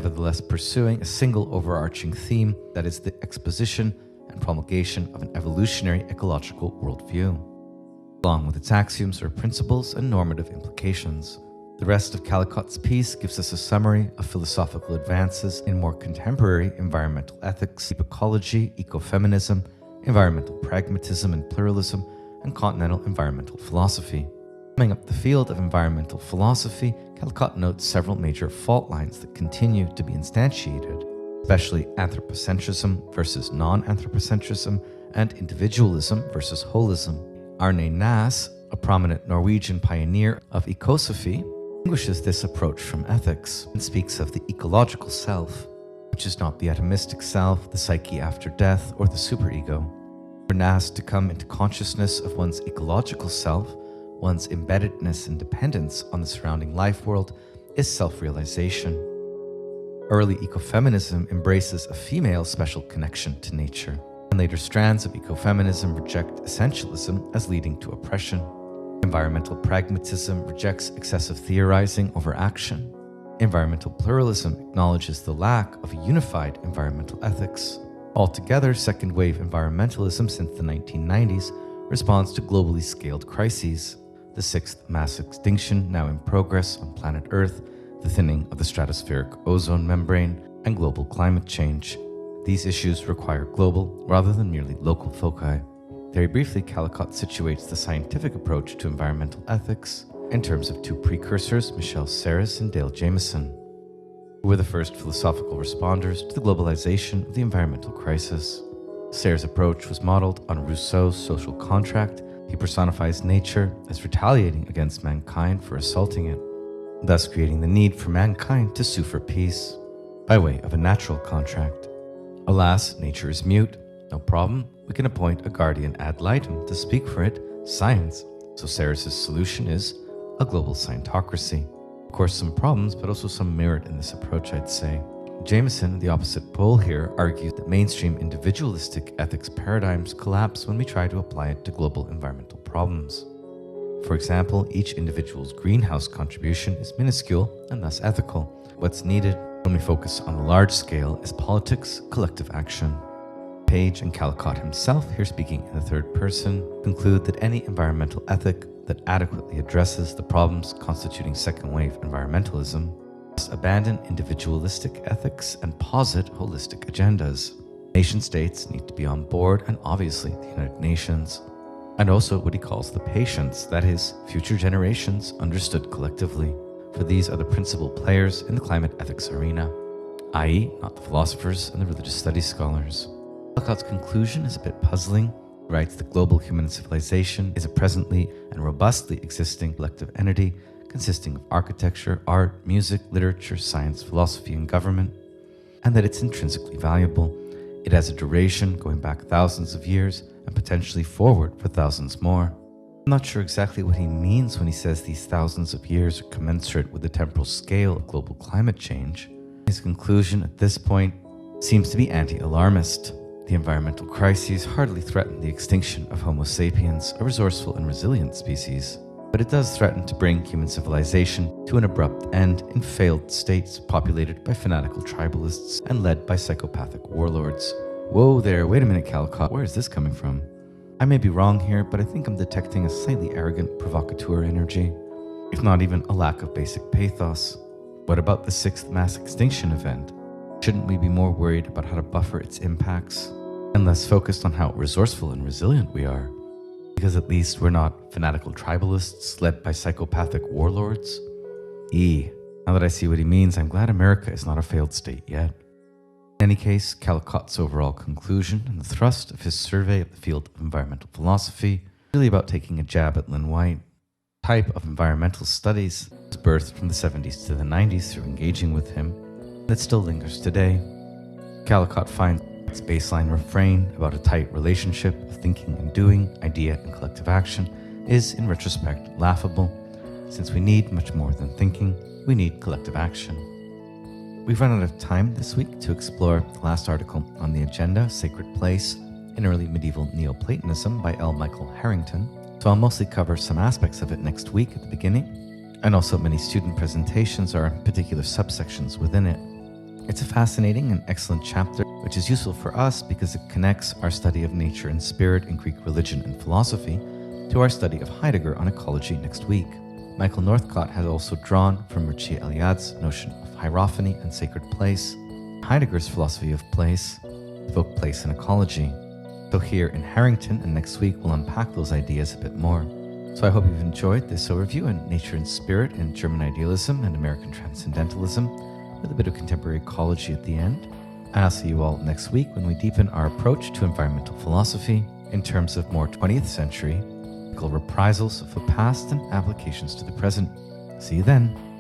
Speaker 1: Nevertheless, pursuing a single overarching theme, that is the exposition and promulgation of an evolutionary ecological worldview, along with its axioms or principles and normative implications. The rest of Caldecott's piece gives us a summary of philosophical advances in more contemporary environmental ethics, ecology, ecofeminism, environmental pragmatism and pluralism, and continental environmental philosophy. Summing up the field of environmental philosophy, Caldecott notes several major fault lines that continue to be instantiated, especially anthropocentrism versus non-anthropocentrism and individualism versus holism. Arne Naess, a prominent Norwegian pioneer of ecosophy, distinguishes this approach from ethics and speaks of the ecological self, which is not the atomistic self, the psyche after death, or the superego. For Naess to come into consciousness of one's ecological self, one's embeddedness and dependence on the surrounding life world, is self-realization. Early ecofeminism embraces a female special connection to nature, and later strands of ecofeminism reject essentialism as leading to oppression. Environmental pragmatism rejects excessive theorizing over action. Environmental pluralism acknowledges the lack of a unified environmental ethics. Altogether, second-wave environmentalism since the 1990s responds to globally scaled crises: the sixth mass extinction now in progress on planet Earth, the thinning of the stratospheric ozone membrane, and global climate change. These issues require global rather than merely local foci. Very briefly, Caldecott situates the scientific approach to environmental ethics in terms of two precursors, Michel Serres and Dale Jameson, who were the first philosophical responders to the globalization of the environmental crisis. Serres' approach was modeled on Rousseau's social contract. He personifies nature as retaliating against mankind for assaulting it, thus creating the need for mankind to sue for peace by way of a natural contract. Alas, nature is mute. No problem, we can appoint a guardian ad litem to speak for it, science. So Serres' solution is a global scientocracy. Of course, some problems, but also some merit in this approach, I'd say. Jameson, the opposite pole here, argues that mainstream individualistic ethics paradigms collapse when we try to apply it to global environmental problems. For example, each individual's greenhouse contribution is minuscule and thus ethical. What's needed when we focus on the large scale is politics, collective action. Page and Caldecott himself, here speaking in the third person, conclude that any environmental ethic that adequately addresses the problems constituting second-wave environmentalism must abandon individualistic ethics and posit holistic agendas. Nation-states need to be on board, and obviously the United Nations, and also what he calls the patients, that is, future generations understood collectively, for these are the principal players in the climate ethics arena, i.e. not the philosophers and the religious studies scholars. Caldecott's conclusion is a bit puzzling. He writes that global human civilization is a presently and robustly existing collective entity consisting of architecture, art, music, literature, science, philosophy, and government, and that it's intrinsically valuable. It has a duration going back thousands of years and potentially forward for thousands more. I'm not sure exactly what he means when he says these thousands of years are commensurate with the temporal scale of global climate change. His conclusion at this point seems to be anti-alarmist. The environmental crises hardly threaten the extinction of Homo sapiens, a resourceful and resilient species, but it does threaten to bring human civilization to an abrupt end in failed states populated by fanatical tribalists and led by psychopathic warlords. Whoa there, wait a minute, Caldecott, where is this coming from? I may be wrong here, but I think I'm detecting a slightly arrogant provocateur energy, if not even a lack of basic pathos. What about the sixth mass extinction event? Shouldn't we be more worried about how to buffer its impacts and less focused on how resourceful and resilient we are? Because at least we're not fanatical tribalists led by psychopathic warlords? Now that I see what he means, I'm glad America is not a failed state yet. In any case, Caldecott's overall conclusion and the thrust of his survey of the field of environmental philosophy is really about taking a jab at Lynn White. Type of environmental studies was birthed from the 70s to the 90s through engaging with him. that still lingers today. Caldecott finds its baseline refrain about a tight relationship of thinking and doing, idea and collective action is, in retrospect, laughable, since we need much more than thinking, we need collective action. We've run out of time this week to explore the last article on the agenda, Sacred Place, in Early Medieval Neoplatonism by L. Michael Harrington, so I'll mostly cover some aspects of it next week at the beginning, and also many student presentations or particular subsections within it. It's a fascinating and excellent chapter, which is useful for us because it connects our study of nature and spirit in Greek religion and philosophy to our study of Heidegger on ecology next week. Michael Northcott has also drawn from Mircea Eliade's notion of hierophany and sacred place, Heidegger's philosophy of place, both place and ecology. So here in Harrington and next week we'll unpack those ideas a bit more. So I hope you've enjoyed this overview on nature and spirit in German idealism and American transcendentalism, with a bit of contemporary ecology at the end. And I'll see you all next week when we deepen our approach to environmental philosophy in terms of more 20th century reprisals of the past and applications to the present. See you then.